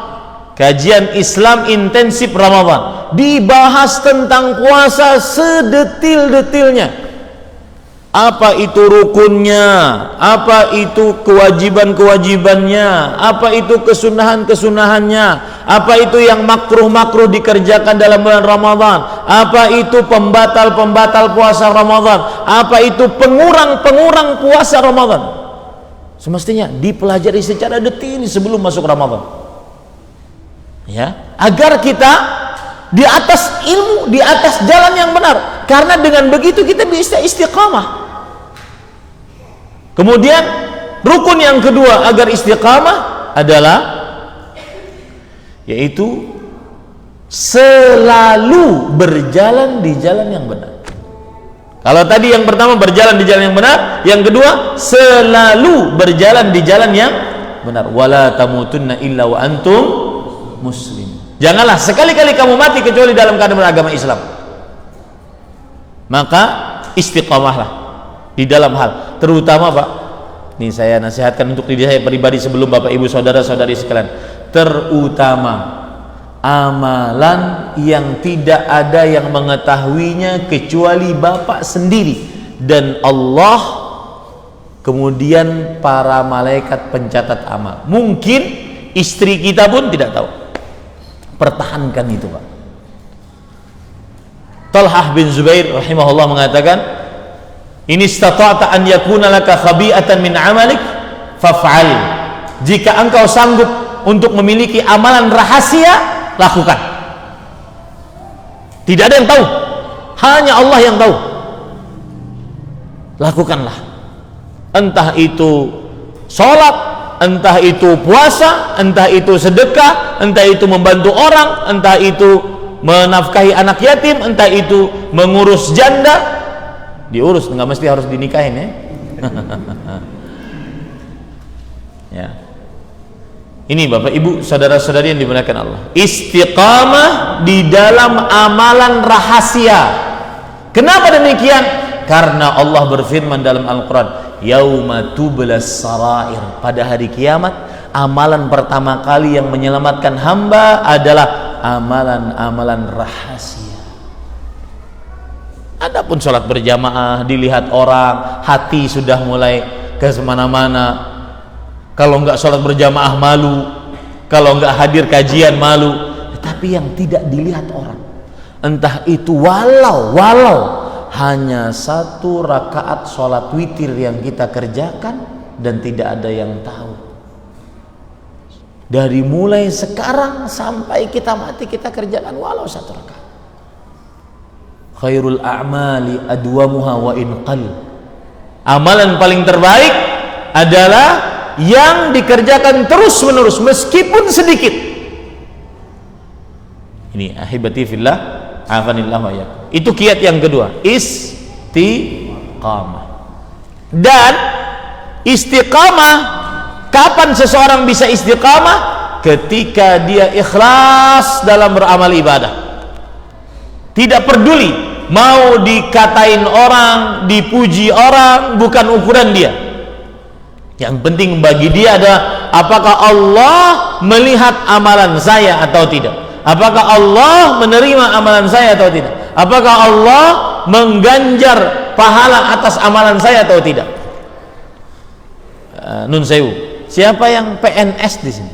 Kajian Islam intensif Ramadan, dibahas tentang puasa sedetil-detilnya. Apa itu rukunnya, apa itu kewajiban-kewajibannya, apa itu kesunahan-kesunahannya, apa itu yang makruh-makruh dikerjakan dalam bulan Ramadan, apa itu pembatal-pembatal puasa Ramadan, apa itu pengurang-pengurang puasa Ramadan. Semestinya dipelajari secara detil sebelum masuk Ramadan. Ya, agar kita di atas ilmu, di atas jalan yang benar. Karena dengan begitu kita bisa istiqamah. Kemudian rukun yang kedua agar istiqamah adalah yaitu selalu berjalan di jalan yang benar. Kalau tadi yang pertama berjalan di jalan yang benar, yang kedua selalu berjalan di jalan yang benar. Wala tamutunna illa wa antum muslim. Janganlah sekali-kali kamu mati kecuali dalam keadaan beragama Islam. Maka istiqamahlah di dalam hal, terutama Pak, Ini saya nasihatkan untuk diri saya pribadi sebelum Bapak Ibu saudara-saudari sekalian. Terutama amalan yang tidak ada yang mengetahuinya kecuali Bapak sendiri dan Allah, kemudian para malaikat pencatat amal. Mungkin istri kita pun tidak tahu. Pertahankan itu, Pak. Talhah bin Zubair rahimahullah mengatakan, "In istata'ta an yakuna laka khabi'atan min 'amalik faf'al." Jika engkau sanggup untuk memiliki amalan rahasia, lakukan. Tidak ada yang tahu, hanya Allah yang tahu. Lakukanlah. Entah itu sholat, entah itu puasa, entah itu sedekah, entah itu membantu orang, entah itu menafkahi anak yatim, entah itu mengurus janda. Diurus, nggak mesti harus dinikahin ya. Ya. Ini Bapak Ibu saudara-saudari yang dimuliakan Allah, istiqamah di dalam amalan rahasia. Kenapa demikian? Karena Allah berfirman dalam Al-Quran, yauma tublas sarair, pada hari kiamat amalan pertama kali yang menyelamatkan hamba adalah amalan-amalan rahasia. Adapun sholat berjamaah dilihat orang, hati sudah mulai ke semana-mana. Kalau enggak sholat berjamaah malu, kalau enggak hadir kajian malu. Tetapi yang tidak dilihat orang, entah itu walau hanya 1 rakaat sholat witir yang kita kerjakan dan tidak ada yang tahu. Dari mulai sekarang sampai kita mati kita kerjakan walau 1 rakaat. Khairul a'mali adwamuha wa in qal. Amalan paling terbaik adalah yang dikerjakan terus menerus meskipun sedikit. Ini ahibati fillah, afanillah wa iyyakum. Itu kiat yang kedua, istiqamah. Dan istiqamah, kapan seseorang bisa istiqamah? Ketika dia ikhlas dalam beramal ibadah. Tidak peduli mau dikatain orang, dipuji orang, bukan ukuran dia. Yang penting bagi dia adalah apakah Allah melihat amalan saya atau tidak, apakah Allah menerima amalan saya atau tidak, apakah Allah mengganjar pahala atas amalan saya atau tidak. Nun sewu, siapa yang PNS di sini?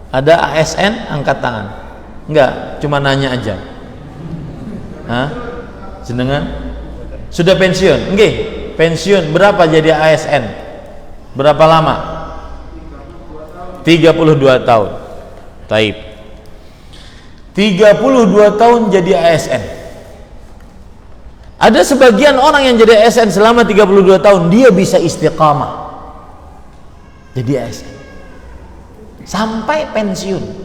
Ada ASN? Angkat tangan. Enggak, cuma nanya aja. Jenengan sudah pensiun? Nggih, pensiun. Berapa jadi ASN? Berapa lama? 32 tahun. Taib. 32 tahun jadi ASN. Ada sebagian orang yang jadi ASN selama 32 tahun dia bisa istiqamah jadi ASN sampai pensiun.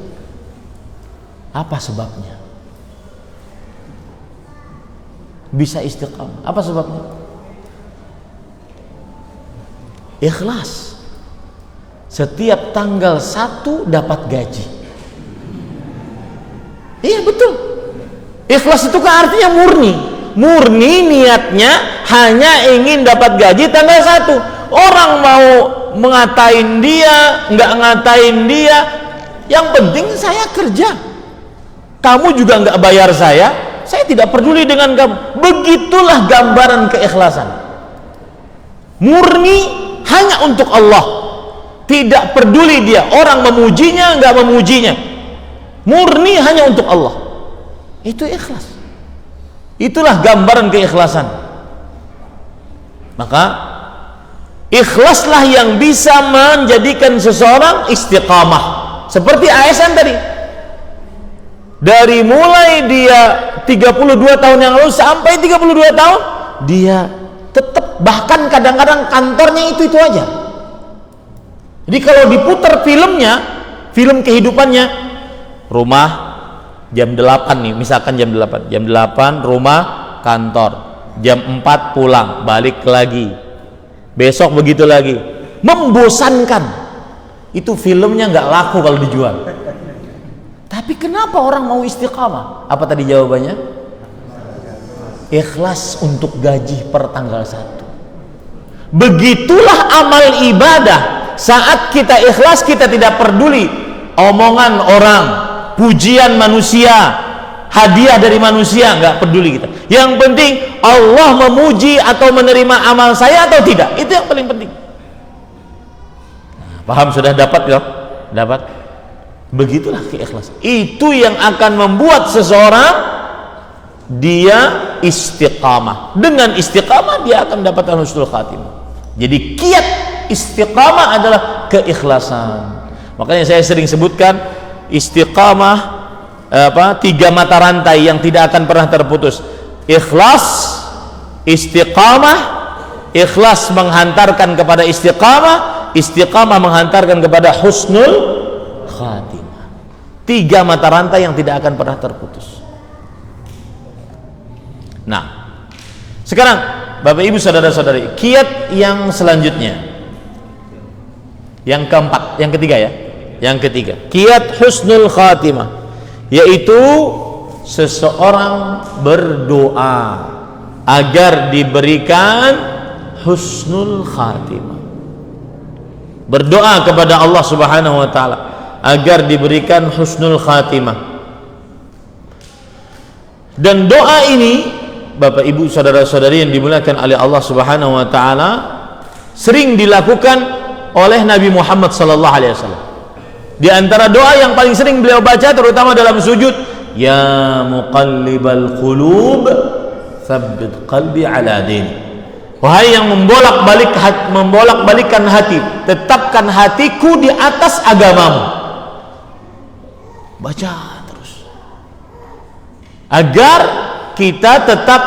Apa sebabnya? Bisa istiqamah. Apa sebabnya? Ikhlas. Setiap tanggal 1 dapat gaji. Iya betul. Ikhlas itu kan artinya murni. Murni niatnya hanya ingin dapat gaji tanggal 1. Orang mau ngatain dia, nggak ngatain dia, yang penting saya kerja. Kamu juga nggak bayar saya tidak peduli dengan kamu. Begitulah gambaran keikhlasan. Murni hanya untuk Allah. Tidak peduli dia orang memujinya nggak memujinya. Murni hanya untuk Allah. Itu ikhlas. Itulah gambaran keikhlasan. Maka ikhlaslah yang bisa menjadikan seseorang istiqamah. Seperti ASN tadi. Dari mulai dia 32 tahun yang lalu sampai 32 tahun dia tetap, bahkan kadang-kadang kantornya itu aja. Jadi kalau diputar filmnya, film kehidupannya, rumah jam 8 nih, misalkan jam 8 rumah, kantor, jam 4 pulang, balik lagi, besok begitu lagi, membosankan. Itu filmnya nggak laku kalau dijual. Tapi kenapa orang mau istiqamah? Apa tadi jawabannya? Ikhlas untuk gaji per tanggal 1. Begitulah amal ibadah. Saat kita ikhlas, kita tidak peduli omongan orang, pujian manusia, hadiah dari manusia, nggak peduli kita. Yang penting Allah memuji atau menerima amal saya atau tidak, itu yang paling penting. Paham? Sudah dapat ya? Dapat. Begitulah keikhlasan. Itu yang akan membuat seseorang dia istiqamah. Dengan istiqamah dia akan mendapatkan husnul khatimah. Jadi kiat istiqamah adalah keikhlasan. Makanya saya sering sebutkan istiqamah 3 mata rantai yang tidak akan pernah terputus. Ikhlas, istiqamah, ikhlas menghantarkan kepada istiqamah, istiqamah menghantarkan kepada husnul khatimah. 3 mata rantai yang tidak akan pernah terputus. Nah, sekarang Bapak Ibu saudara-saudari, kiat yang selanjutnya, yang keempat, yang ketiga ya, yang ketiga, kiat husnul khatimah, yaitu seseorang berdoa agar diberikan husnul khatimah. Berdoa kepada Allah Subhanahu wa taala agar diberikan husnul khatimah. Dan doa ini, Bapak Ibu saudara-saudari yang dimuliakan oleh Allah Subhanahu wa taala, sering dilakukan oleh Nabi Muhammad sallallahu alaihi wasallam. Di antara doa yang paling sering beliau baca terutama dalam sujud, ya muqallibal qulub tsabbit qalbi ala dini. Wahai yang membolak-balikkan hati, tetapkan hatiku di atas agamamu. Baca terus agar kita tetap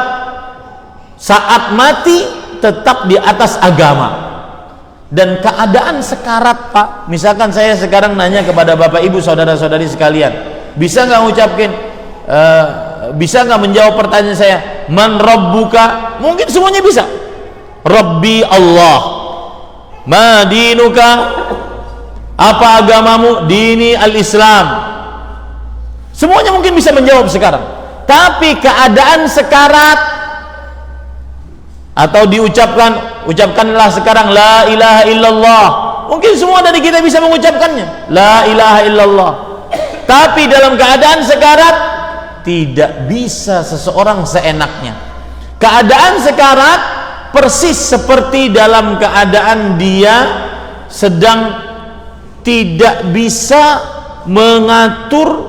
saat mati tetap di atas agama. Dan keadaan sekarat, Pak, misalkan saya sekarang nanya kepada Bapak Ibu saudara-saudari sekalian, bisa nggak ngucapin bisa nggak menjawab pertanyaan saya, man rabbuka? Mungkin semuanya bisa. Rabbi Allah. Ma dinuka? Apa agamamu? Dini al-Islam. Semuanya mungkin bisa menjawab sekarang. Tapi keadaan sekarat, atau ucapkanlah sekarang la ilaha illallah. Mungkin semua dari kita bisa mengucapkannya, la ilaha illallah. Tapi dalam keadaan sekarat tidak bisa seseorang seenaknya. Keadaan sekarat persis seperti dalam keadaan dia sedang tidak bisa mengatur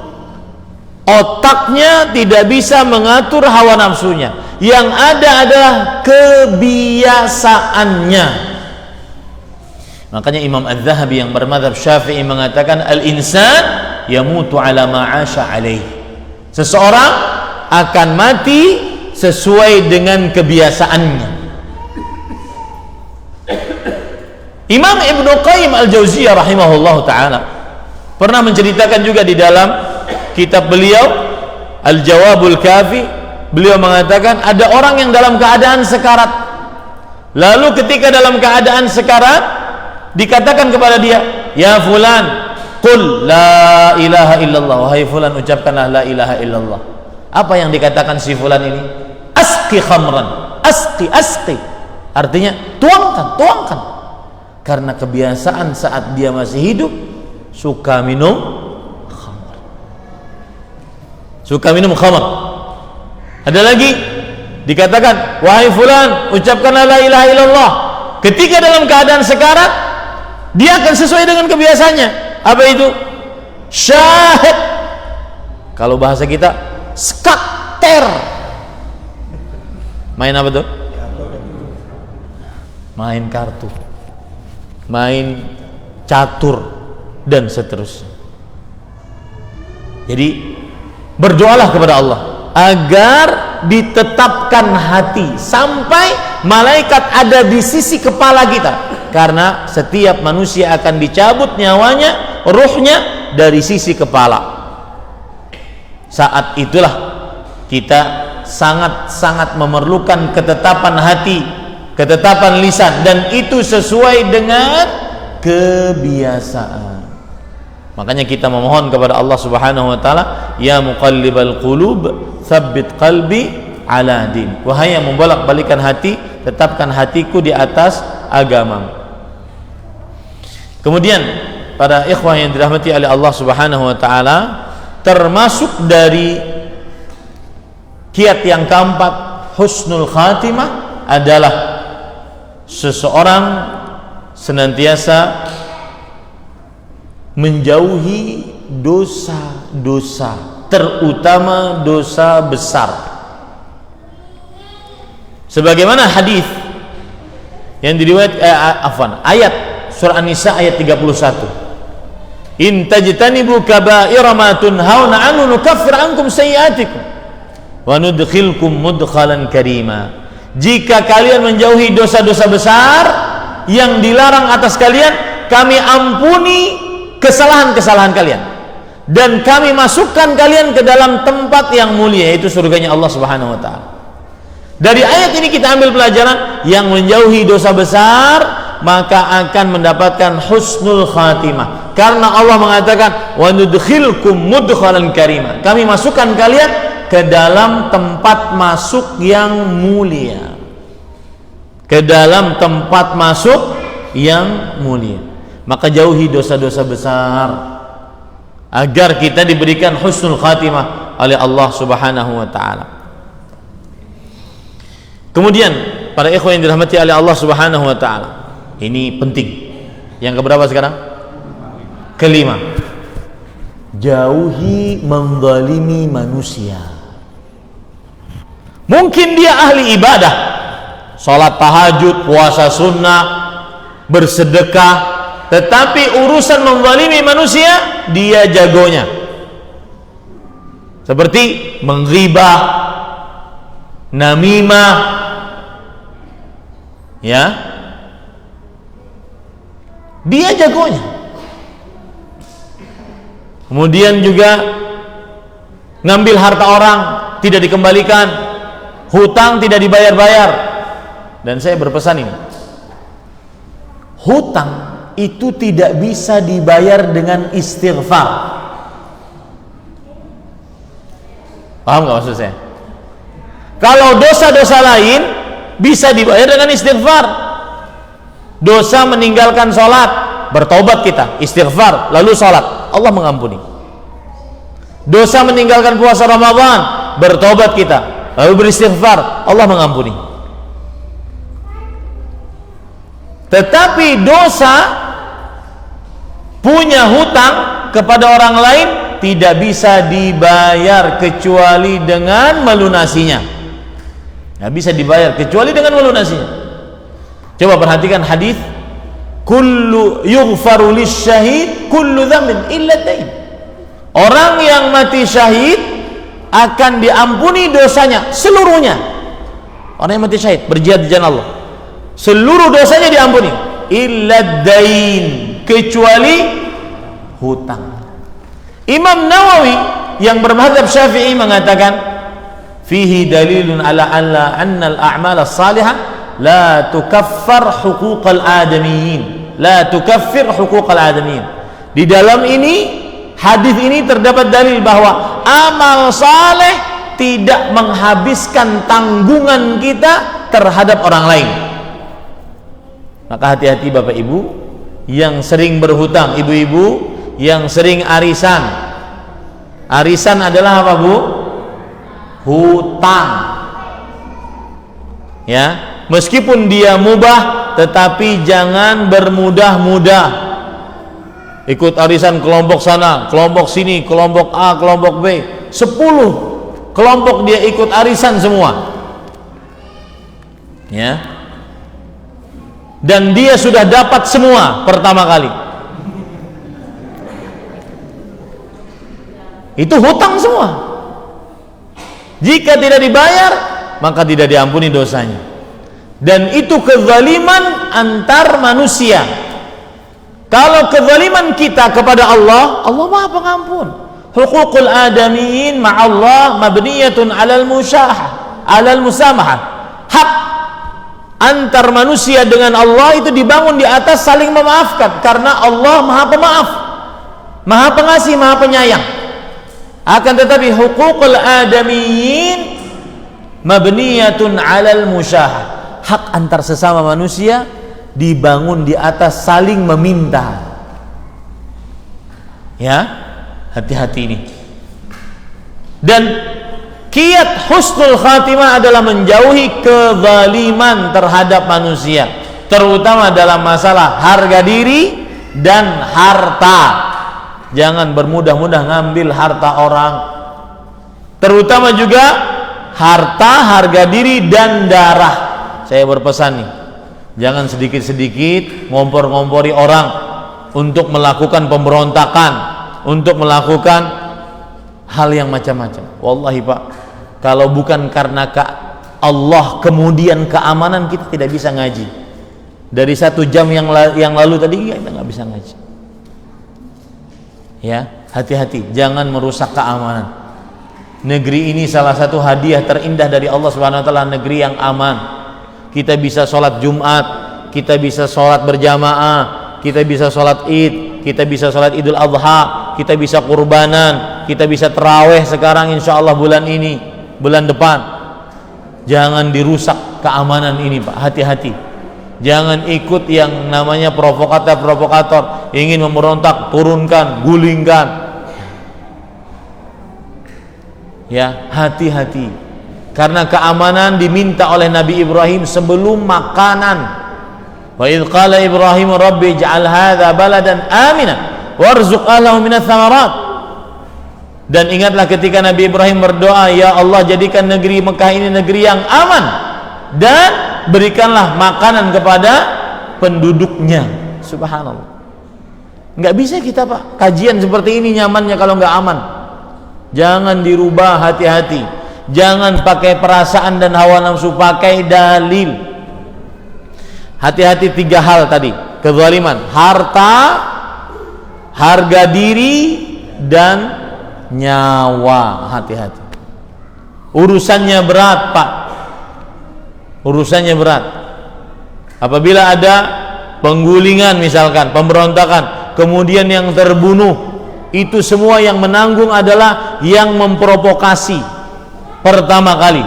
otaknya, tidak bisa mengatur hawa nafsunya. Yang ada adalah kebiasaannya. Makanya Imam Az-Zahabi yang bermadzhab Syafi'i mengatakan al-insan yamutu ala ma'asha alaih. Seseorang akan mati sesuai dengan kebiasaannya. Imam Ibnu Qayyim Al-Jauziyah rahimahullah ta'ala pernah menceritakan juga di dalam kitab beliau Al-Jawabul Kafi, beliau mengatakan ada orang yang dalam keadaan sekarat, lalu ketika dalam keadaan sekarat dikatakan kepada dia, ya fulan qul la ilaha illallah, wahai fulan ucapkanlah la ilaha illallah. Apa yang dikatakan si fulan ini? Asqi khamran, asqi, artinya tuangkan. Karena kebiasaan saat dia masih hidup suka minum khamar. Ada lagi dikatakan, wahai fulan ucapkanlah la ilaha illallah. Ketika dalam keadaan sekarat dia akan sesuai dengan kebiasaannya. Apa itu? Syahid. Kalau bahasa kita skakter. Main apa tuh? Main kartu, main catur dan seterusnya. Jadi berdoalah kepada Allah agar ditetapkan hati sampai malaikat ada di sisi kepala kita, karena setiap manusia akan dicabut nyawanya, ruhnya dari sisi kepala. Saat itulah kita sangat-sangat memerlukan ketetapan hati, ketetapan lisan, dan itu sesuai dengan kebiasaan. Makanya kita memohon kepada Allah Subhanahu wa taala, ya muqallibal qulub tsabbit qalbi ala din. Wahai yang membolak-balikan hati, tetapkan hatiku di atas agamamu. Kemudian para ikhwah yang dirahmati oleh Allah Subhanahu wa taala, termasuk dari kiat yang keempat husnul khatimah adalah seseorang senantiasa menjauhi dosa-dosa, terutama dosa besar. Sebagaimana hadis yang diriwayatkan ayat surah An-Nisa ayat 31. In tajtanibu kaba'ira ma tunhauna anhu nukaffir ankum sayyi'atikum wa nudkhilkum mudkhalan karima. Jika kalian menjauhi dosa-dosa besar yang dilarang atas kalian, kami ampuni kesalahan-kesalahan kalian dan kami masukkan kalian ke dalam tempat yang mulia, yaitu surganya Allah Subhanahu wa taala. Dari ayat ini kita ambil pelajaran, yang menjauhi dosa besar maka akan mendapatkan husnul khatimah, karena Allah mengatakan wa nudkhilkum mudkhalan karima, kami masukkan kalian ke dalam tempat masuk yang mulia, ke dalam tempat masuk yang mulia. Maka jauhi dosa-dosa besar agar kita diberikan husnul khatimah oleh Allah Subhanahu wa taala. Kemudian para ikhwan yang dirahmati oleh Allah Subhanahu wa taala, ini penting. Yang keberapa sekarang? Kelima. Jauhi menzalimi manusia. Mungkin dia ahli ibadah, salat tahajud, puasa sunnah, bersedekah, tetapi urusan menzalimi manusia dia jagonya. Seperti menggibah, namimah, ya, dia jagonya. Kemudian juga ngambil harta orang tidak dikembalikan, hutang tidak dibayar-bayar. Dan saya berpesan ini, hutang itu tidak bisa dibayar dengan istighfar. Paham nggak maksud saya? Kalau dosa-dosa lain bisa dibayar dengan istighfar. Dosa meninggalkan sholat, bertobat kita, istighfar, lalu sholat, Allah mengampuni. Dosa meninggalkan puasa Ramadan, bertobat kita, lalu beristighfar, Allah mengampuni. Tetapi dosa punya hutang kepada orang lain tidak bisa dibayar kecuali dengan melunasinya. Nggak bisa dibayar kecuali dengan melunasinya. Coba perhatikan hadis, kullu yughfaru lisyahid kullu dzambin illa dain. Orang yang mati syahid akan diampuni dosanya seluruhnya. Orang yang mati syahid berjihad di jalan Allah, seluruh dosanya diampuni, illa dain, kecuali hutang. Imam Nawawi yang bermadzhab Syafi'i mengatakan, fihi dalilun ala anna al-a'mal as-salihah la tukaffar huquqal adamiyyin, la tukaffir huquqal adamiyyin. Di dalam ini, hadis ini terdapat dalil bahwa amal saleh tidak menghabiskan tanggungan kita terhadap orang lain. Maka hati-hati Bapak Ibu yang sering berhutang, ibu-ibu yang sering arisan. Arisan adalah apa, Bu? Hutang. Ya, meskipun dia mubah, tetapi jangan bermudah-mudah. Ikut arisan kelompok sana, kelompok sini, kelompok A, kelompok B, 10 kelompok dia ikut arisan semua. Ya. Dan dia sudah dapat semua pertama kali. Itu hutang semua. Jika tidak dibayar, maka tidak diampuni dosanya. Dan itu kezaliman antar manusia. Kalau kezaliman kita kepada Allah, Allah Maha Pengampun. Huququl adamiyyin ma'allah mabniyatun 'alal musyahah, 'alal musamahah. Hak antar manusia dengan Allah itu dibangun di atas saling memaafkan, karena Allah Maha Pemaaf, Maha Pengasih, Maha Penyayang. Akan tetapi huququl adamiyyin mabniyatun 'alal musyahah. Hak antar sesama manusia dibangun di atas saling meminta. Ya, hati-hati ini. Dan kiat husnul khatimah adalah menjauhi kezaliman terhadap manusia, terutama dalam masalah harga diri dan harta. Jangan bermudah-mudah ngambil harta orang, terutama juga harta, harga diri dan darah. Saya berpesan nih, jangan sedikit-sedikit ngompor-ngompori orang untuk melakukan pemberontakan, untuk melakukan hal yang macam-macam. Wallahi Pak, kalau bukan karena Allah kemudian keamanan, kita tidak bisa ngaji. Dari 1 jam yang lalu tadi kita nggak bisa ngaji. Ya, hati-hati, jangan merusak keamanan. Negeri ini salah satu hadiah terindah dari Allah Subhanahu wa taala, negeri yang aman. Kita bisa sholat Jumat, kita bisa sholat berjamaah, kita bisa sholat Id, kita bisa sholat Idul Adha, kita bisa kurbanan, kita bisa terawih sekarang insya Allah bulan ini, bulan depan. Jangan dirusak keamanan ini Pak, hati-hati. Jangan ikut yang namanya provokator ingin memberontak, turunkan, gulingkan. Ya, hati-hati. Karena keamanan diminta oleh Nabi Ibrahim sebelum makanan. Wa idz qala Ibrahim rabbi ij'al hadza baladan aminan warzuq ahlahu minats tsamarat. Dan ingatlah ketika Nabi Ibrahim berdoa, ya Allah jadikan negeri Mekah ini negeri yang aman dan berikanlah makanan kepada penduduknya. Subhanallah. Nggak bisa kita Pak kajian seperti ini nyamannya kalau nggak aman. Jangan dirubah, hati-hati. Jangan pakai perasaan dan hawa nafsu, pakai dalil. Hati-hati 3 hal tadi, kezaliman, harta, harga diri dan nyawa. Hati-hati. Urusannya berat Pak. Urusannya berat. Apabila ada penggulingan misalkan, pemberontakan, kemudian yang terbunuh, itu semua yang menanggung adalah yang memprovokasi pertama kali.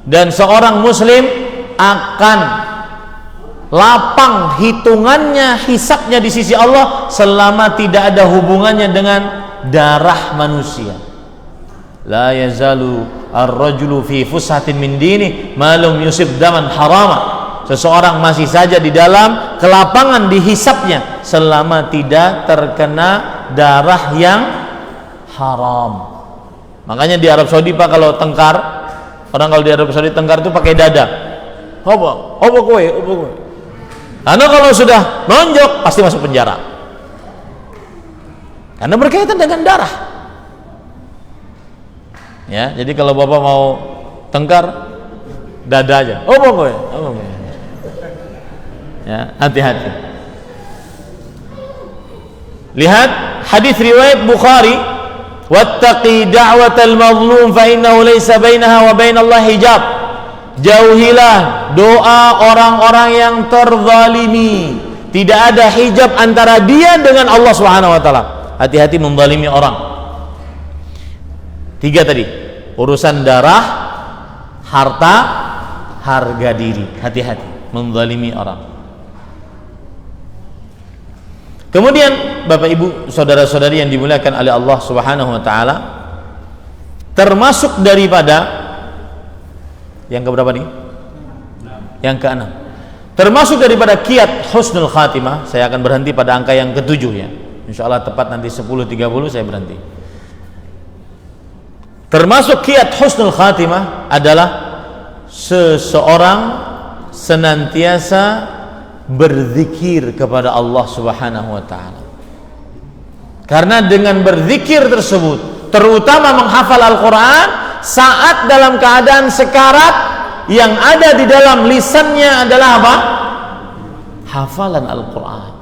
Dan seorang muslim akan lapang hitungannya, hisabnya di sisi Allah selama tidak ada hubungannya dengan darah manusia. La yazalu ar-rajulu fi fushatin min dini ma lam yusib daman harama. Seseorang masih saja di dalam kelapangan dihisapnya selama tidak terkena darah yang haram. Makanya di Arab Saudi Pak, kalau tengkar, orang kalau di Arab Saudi tengkar itu pakai dada. Apa kowe? Karena kalau sudah nonjok pasti masuk penjara. Karena berkaitan dengan darah. Ya, jadi kalau Bapak mau tengkar, dada aja. Apa kowe? Ya, hati-hati. Lihat hadis riwayat Bukhari, wattaqi da'watal mazlum fa innahu laysa bainaha wa bainallahi hijab. Jauhilah doa orang-orang yang terzalimi. Tidak ada hijab antara dia dengan Allah Subhanahu wa taala. Hati-hati menzalimi orang. 3 tadi, urusan darah, harta, harga diri. Hati-hati menzalimi orang. Kemudian Bapak Ibu, saudara-saudari yang dimuliakan oleh Allah Subhanahu wa taala, termasuk daripada yang keberapa nih? Yang ke-6. Termasuk daripada kiat husnul khatimah, saya akan berhenti pada angka yang ke-7 ya. Insyaallah tepat nanti 10.30 saya berhenti. Termasuk kiat husnul khatimah adalah seseorang senantiasa berzikir kepada Allah Subhanahu wa taala. Karena dengan berzikir tersebut, terutama menghafal Al-Qur'an saat dalam keadaan sekarat, yang ada di dalam lisannya adalah apa? Hafalan Al-Qur'an.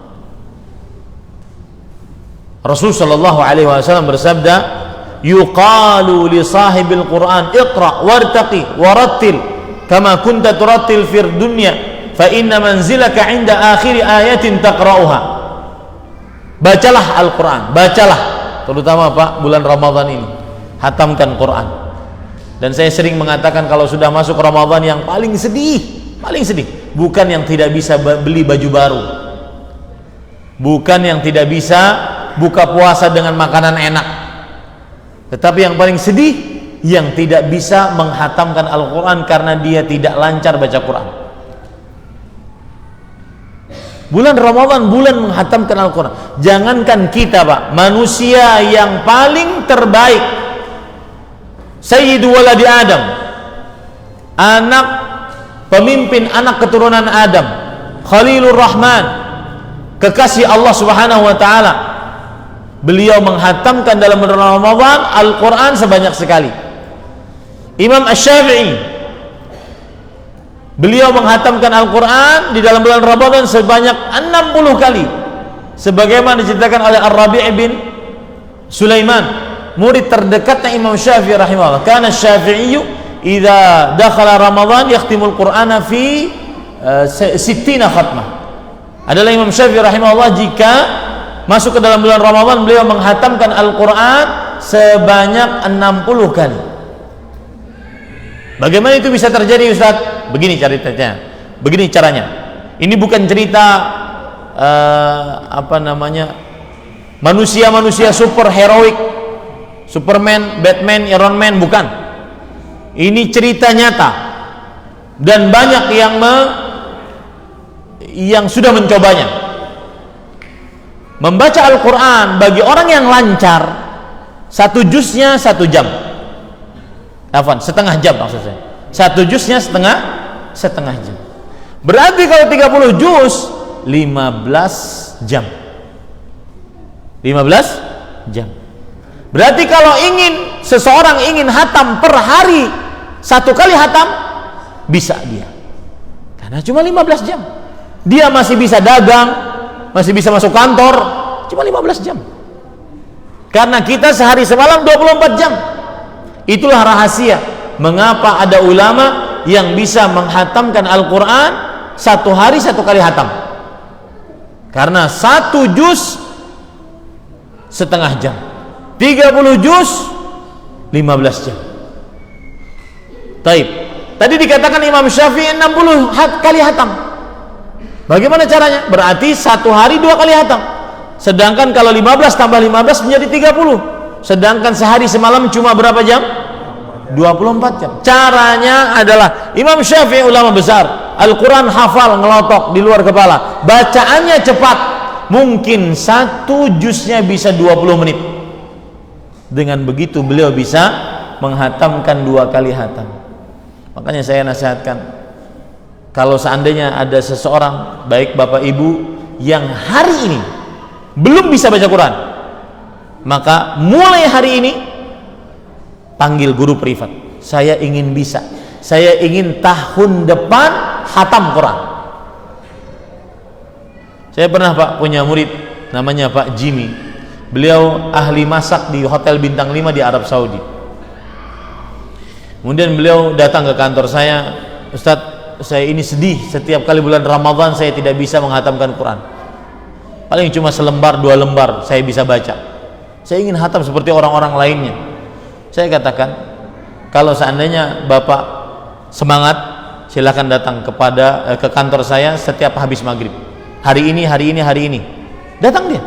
Rasul sallallahu alaihi wasallam bersabda, yuqalu li sahibil Qur'an iqra wartaqi warattil kama kunta turattil fir dunya fa inna manzilaka 'inda akhir ayatin taqra'uha. Bacalah Al-Qur'an, bacalah, terutama Pak bulan Ramadan ini. Hatamkan Quran. Dan saya sering mengatakan kalau sudah masuk Ramadan yang paling sedih bukan yang tidak bisa beli baju baru, bukan yang tidak bisa buka puasa dengan makanan enak, tetapi yang paling sedih yang tidak bisa menghatamkan Al-Quran karena dia tidak lancar baca Quran. Bulan Ramadan bulan menghatamkan Al-Quran. Jangankan kita, Pak, manusia yang paling terbaik, Sayyidu waladi Adam, anak pemimpin anak keturunan Adam, Khalilur Rahman, kekasih Allah Subhanahu wa taala, beliau menghatamkan dalam bulan Ramadan Al-Quran sebanyak sekali. Imam Asy-Syafi'i, beliau menghatamkan Al-Quran di dalam bulan Ramadan sebanyak 60 kali, sebagaimana diceritakan oleh Ar-Rabi' bin Sulaiman, murid terdekatnya Imam Syafi'i rahimahullah. Kana Syafi'i idza dakhala Ramadan yakhtimul Qur'ana fi 60 khatmah. Adalah Imam Syafi'i rahimahullah, jika masuk ke dalam bulan Ramadan beliau menghatamkan Al-Quran sebanyak 60 kali. Bagaimana itu bisa terjadi, Ustaz? Begini ceritanya, begini caranya. Ini bukan cerita manusia-manusia super heroik, Superman, Batman, Iron Man, bukan. Ini cerita nyata dan banyak yang sudah mencobanya. Membaca Al-Quran bagi orang yang lancar, satu juznya 1 jam. Setengah jam maksud saya. Satu juznya setengah jam. Berarti kalau 30 juz 15 jam. 15 jam. Berarti kalau seseorang ingin hatam per hari, 1 kali hatam, bisa dia. Karena cuma 15 jam. Dia masih bisa dagang, masih bisa masuk kantor, cuma 15 jam. Karena kita sehari semalam 24 jam. Itulah rahasia mengapa ada ulama yang bisa menghatamkan Al-Quran 1 hari 1 kali hatam. Karena 1 juz setengah jam, 30 juz 15 jam. Taib. Tadi dikatakan Imam Syafi'i 60 kali hatam. Bagaimana caranya? Berarti 1 hari 2 kali hatam. Sedangkan kalau 15 tambah 15 menjadi 30. Sedangkan sehari semalam cuma berapa jam? 24 jam. Caranya adalah Imam Syafi'i ulama besar, Al-Quran hafal ngelotok di luar kepala, bacaannya cepat, mungkin 1 juznya bisa 20 menit. Dengan begitu beliau bisa menghatamkan 2 kali hatam. Makanya saya nasihatkan, kalau seandainya ada seseorang, baik bapak ibu, yang hari ini belum bisa baca Quran, maka mulai hari ini panggil guru privat. Saya ingin bisa, saya ingin tahun depan hatam Quran. Saya pernah, Pak, punya murid namanya Pak Jimmy. Beliau ahli masak di hotel bintang 5 di Arab Saudi. Kemudian beliau datang ke kantor saya, Ustadz, saya ini sedih, setiap kali bulan Ramadan saya tidak bisa menghatamkan Quran. Paling cuma selembar 2 lembar saya bisa baca. Saya ingin hatam seperti orang-orang lainnya. Saya katakan, kalau seandainya Bapak semangat, silakan datang ke kantor saya setiap habis maghrib. Hari ini. Datang dia.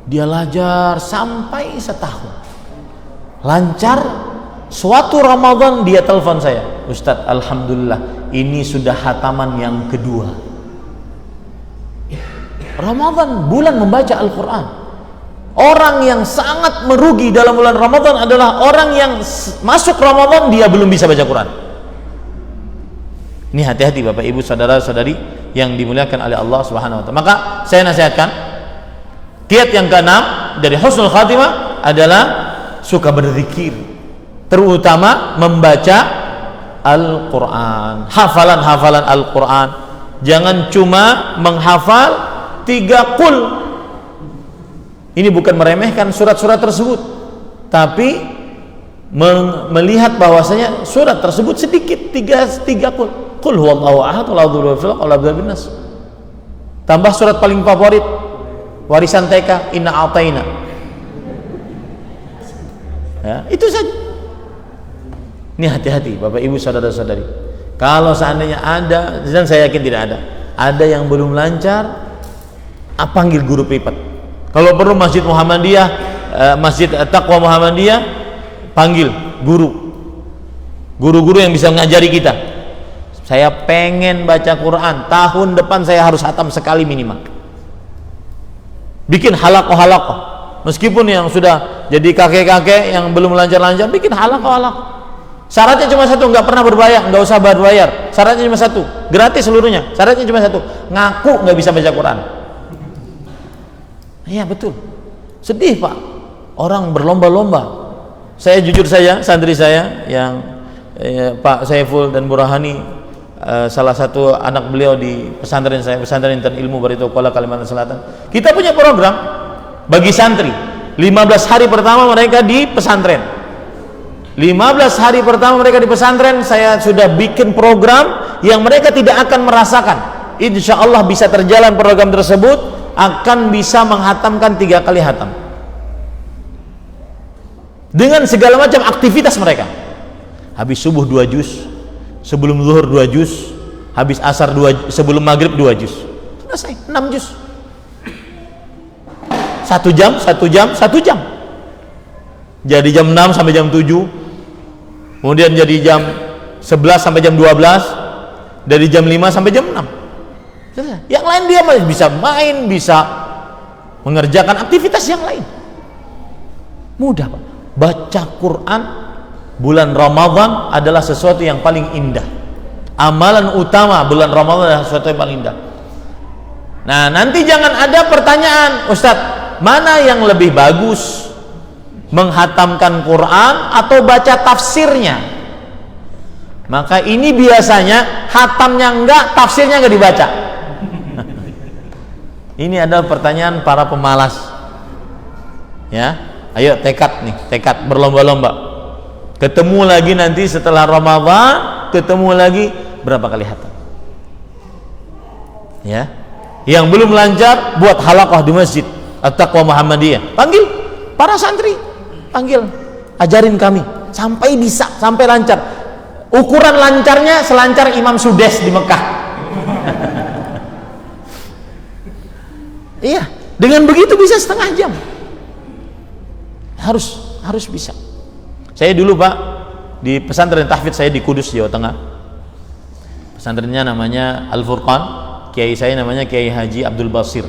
Dia belajar sampai setahun. Lancar. Suatu Ramadan dia telepon saya, Ustadz, alhamdulillah, ini sudah hataman yang kedua. Ramadan bulan membaca Al-Quran. Orang yang sangat merugi dalam bulan Ramadan adalah orang yang masuk Ramadan dia belum bisa baca Quran. Ini hati-hati Bapak Ibu saudara-saudari yang dimuliakan oleh Allah Subhanahu wa taala. Maka saya nasihatkan, kiat yang keenam dari husnul khatimah adalah suka berzikir, terutama membaca Al-Quran, hafalan Al-Quran. Jangan cuma menghafal 3 qul. Ini bukan meremehkan surat-surat tersebut, tapi melihat bahwasanya surat tersebut sedikit, 3 qul. Qul huwallahu ahad, qul a'udzu birabbil falaq, qul a'udzu birabbin nas. Tambah surat paling favorit, warisan TK, inna a'taina. Ya, itu saja. Ini hati-hati Bapak Ibu saudara-saudari. Kalau seandainya ada, dan saya yakin tidak ada yang belum lancar, panggil guru privat. Kalau perlu Masjid Muhammadiyah, Masjid Taqwa Muhammadiyah, panggil guru-guru yang bisa mengajari kita. Saya pengen baca Quran, tahun depan saya harus hatam sekali minimal. Bikin halaqah, meskipun yang sudah jadi kakek-kakek yang belum lancar-lancar, bikin halaqah. Syaratnya cuma satu, nggak pernah berbayar, nggak usah berbayar. Syaratnya cuma satu, gratis seluruhnya. Syaratnya cuma satu, ngaku nggak bisa baca Quran. Iya betul, sedih Pak, orang berlomba-lomba. Saya jujur saja, santri saya yang Pak Saiful dan Burhani, salah satu anak beliau di pesantren saya, pesantren Intan Ilmu Barito Kuala Kalimantan Selatan. Kita punya program bagi santri. 15 hari pertama mereka di pesantren. 15 hari pertama mereka di pesantren, saya sudah bikin program yang mereka tidak akan merasakan. Insya Allah bisa terjalan program tersebut, akan bisa menghatamkan 3 kali hatam dengan segala macam aktivitas mereka. Habis subuh 2 juz, sebelum zuhur 2 juz, habis asar 2, sebelum maghrib 2 juz, selesai 6 juz. 1 jam, 1 jam, 1 jam. Jadi jam 6 sampai jam 7, kemudian jadi jam 11 sampai jam 12, dari jam 5 sampai jam 6. Yang lain dia bisa main, bisa mengerjakan aktivitas yang lain. Mudah Pak. Baca Quran bulan Ramadan adalah sesuatu yang paling indah. Amalan utama bulan Ramadan adalah sesuatu yang paling indah. Nah, nanti jangan ada pertanyaan, Ustadz, mana yang lebih bagus, menghatamkan Quran atau baca tafsirnya? Maka ini biasanya hatamnya enggak, tafsirnya enggak dibaca. Ini adalah pertanyaan para pemalas. Ya, ayo tekad berlomba-lomba. Ketemu lagi nanti setelah Ramadan, ketemu lagi berapa kali hatam. Ya, yang belum lancar buat halaqah di Masjid At-Taqwa Muhammadiyah. Panggil para santri, panggil, ajarin kami sampai bisa, sampai lancar. Ukuran lancarnya selancar Imam Sudes di Mekah. Iya, dengan begitu bisa setengah jam. Harus bisa. Saya dulu Pak di pesantren tahfidz saya di Kudus, Jawa Tengah. Pesantrennya namanya Al Furqan. Kiai saya namanya Kiai Haji Abdul Basir.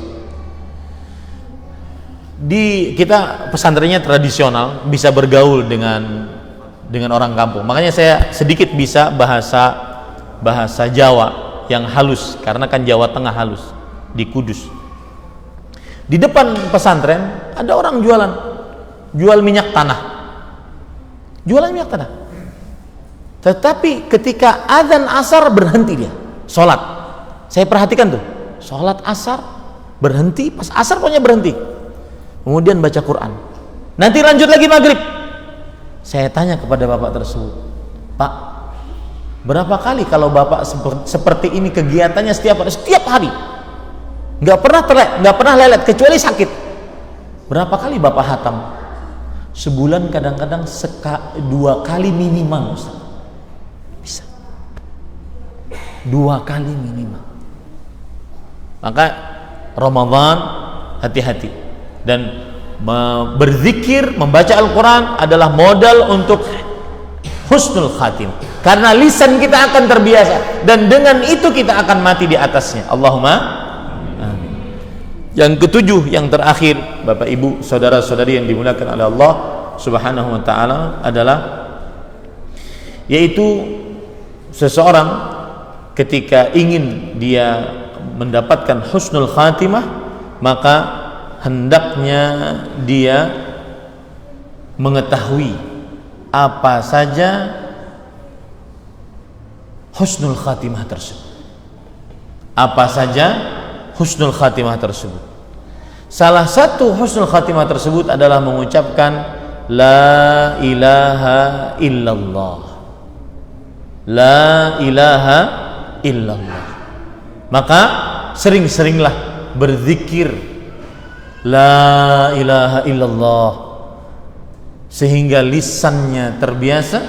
Kita pesantrennya tradisional, bisa bergaul dengan orang kampung. Makanya saya sedikit bisa bahasa Jawa yang halus, karena kan Jawa Tengah halus di Kudus. Di depan pesantren ada orang jual minyak tanah. Jualan minyak tanah. Tetapi ketika azan asar berhenti dia, sholat. Saya perhatikan tuh, sholat asar berhenti, pas asar pokoknya berhenti. Kemudian baca Quran. Nanti lanjut lagi maghrib. Saya tanya kepada bapak tersebut, Pak, berapa kali kalau bapak seperti ini kegiatannya setiap hari? Nggak pernah lelet kecuali sakit. Berapa kali bapak hatam? Sebulan kadang-kadang 2 kali minimal, Ustaz. Bisa 2 kali minimal. Maka Ramadan hati-hati, dan berzikir, membaca Al-Quran adalah modal untuk husnul khatimah, karena lisan kita akan terbiasa, dan dengan itu kita akan mati di atasnya. Allahumma. Yang ketujuh, yang terakhir, Bapak Ibu, saudara-saudari yang dimuliakan oleh Allah Subhanahu wa taala, adalah yaitu seseorang ketika ingin dia mendapatkan husnul khatimah, maka hendaknya dia mengetahui apa saja husnul khatimah tersebut. Apa saja husnul khatimah tersebut. Salah satu husnul khatimah tersebut adalah mengucapkan la ilaha illallah. La ilaha illallah. Maka sering-seringlah berzikir la ilaha illallah, sehingga lisannya terbiasa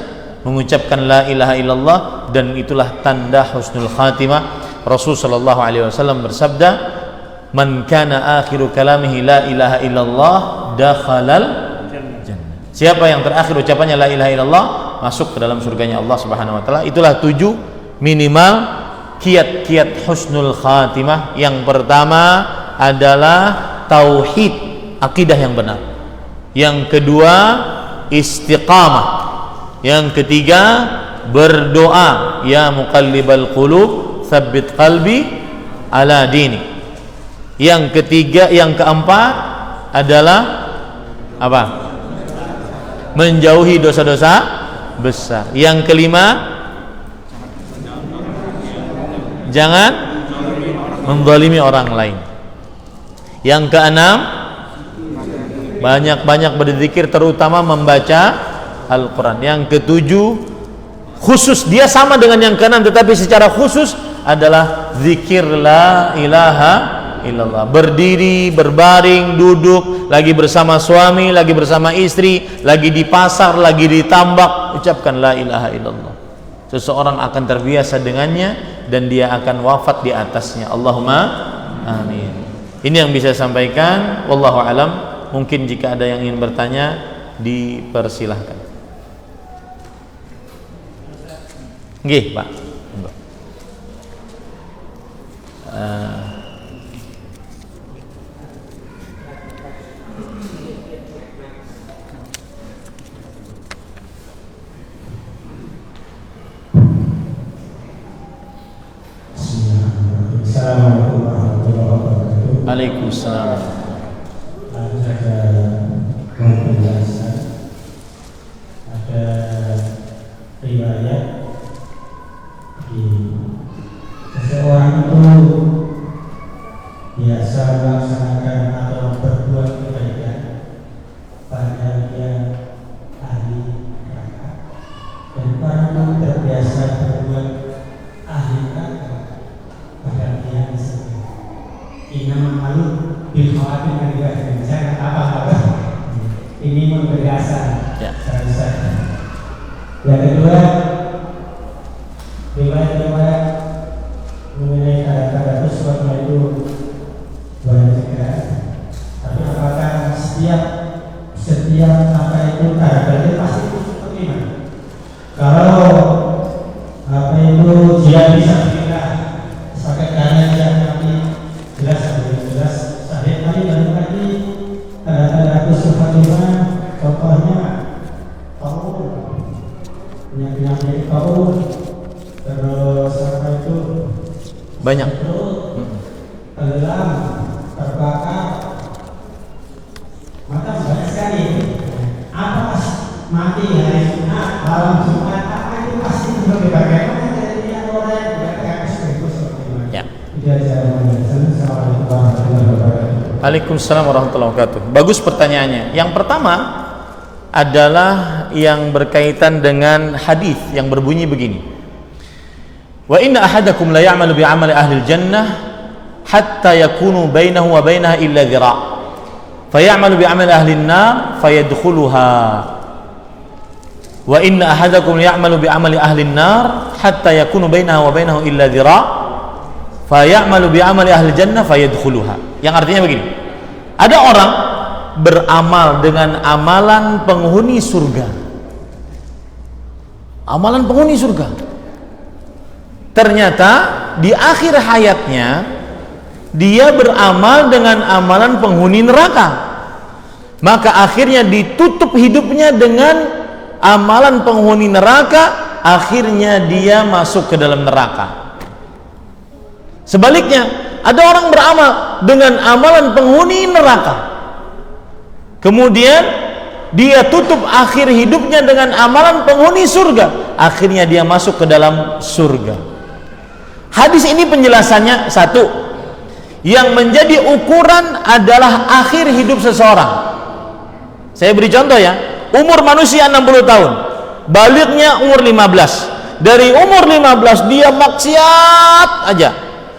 mengucapkan la ilaha illallah, dan itulah tanda husnul khatimah. Rasul sallallahu alaihi wasallam bersabda, "Man kana akhiru kalamihi la ilaha illallah dakhalal jannah." Siapa yang terakhir ucapannya la ilaha illallah, masuk ke dalam surganya Allah Subhanahu wa taala. Itulah 7 minimal kiat-kiat husnul khatimah. Yang pertama adalah tauhid, akidah yang benar. Yang kedua, istiqamah. Yang ketiga, berdoa, ya muqallibal qulub tsabbit qalbi ala dini. Yang ketiga, yang keempat adalah apa? Menjauhi dosa-dosa besar. Yang kelima, jangan menzalimi orang lain. Yang keenam, banyak-banyak berzikir, terutama membaca Al-Quran. Yang ketujuh, khusus, dia sama dengan yang keenam, tetapi secara khusus adalah zikir la ilaha illallah. Berdiri, berbaring, duduk, lagi bersama suami, lagi bersama istri, lagi di pasar, lagi di tambak, ucapkan la ilaha illallah. Seseorang akan terbiasa dengannya dan dia akan wafat di atasnya. Allahumma amin. Ini yang bisa saya sampaikan. Wallahu alam. Mungkin jika ada yang ingin bertanya, dipersilahkan. Nggih, Pak. Assalamualaikum warahmatullahi wabarakatuh. Waalaikumsalam. Ada penjelasan, ada riwayat di seseorang itu biasa melaksanakan atau berbuat kebaikan padahal dia ahli neraka, dan orang yang terbiasa berbuat ahli neraka padahal dia disebut inam malu bil khawatir dan juga jangan apa-apa. Ini membedakan saya. Yang kedua, riwayat-riwayat mengenai kata-kata sesuatu itu banyak juga. Tapi apakah setiap kata itu kata-kata pasti itu seperti mana? Kalau apa itu dia bisa pindah pakai kanan yang tapi jelas atau jelas, saya tadi banyak lagi kata-kata sesuatu mana? Contohnya tahu, penyakit tahu, terus apa itu Banyak. Tenggelam, terbakar, maka banyak sekali. Apa mati hari Jumat, malam Jumat, apa itu pasti seperti bagaimana jadinya orang yang berkata seperti mana? Ya. Assalamualaikum warahmatullahi wabarakatuh. Waalaikumsalam warahmatullahi wabarakatuh. Bagus pertanyaannya. Yang pertama adalah yang berkaitan dengan hadis yang berbunyi begini. Wa inna ahadakum la ya'malu bi 'amali ahli al-jannah hatta yakunu bainahu wa bainaha illa dhira'. Fa ya'malu bi 'amali ahli an-nar fayadkhuluha. Wa inna ahadakum la ya'malu bi 'amali ahli an-nar hatta yakunu bainahu wa bainahu illa dhira'. Fa ya'malu bi 'amali ahli al-jannah fayadkhuluha. Yang artinya begini. Ada orang beramal dengan amalan penghuni surga. Amalan penghuni surga. Ternyata di akhir hayatnya dia beramal dengan amalan penghuni neraka. Maka akhirnya ditutup hidupnya dengan amalan penghuni neraka, akhirnya dia masuk ke dalam neraka. Sebaliknya, ada orang beramal dengan amalan penghuni neraka, kemudian dia tutup akhir hidupnya dengan amalan penghuni surga, akhirnya dia masuk ke dalam surga. Hadis ini penjelasannya satu, yang menjadi ukuran adalah akhir hidup seseorang. Saya beri contoh ya, umur manusia 60 tahun, baliknya umur 15. Dari umur 15 dia maksiat aja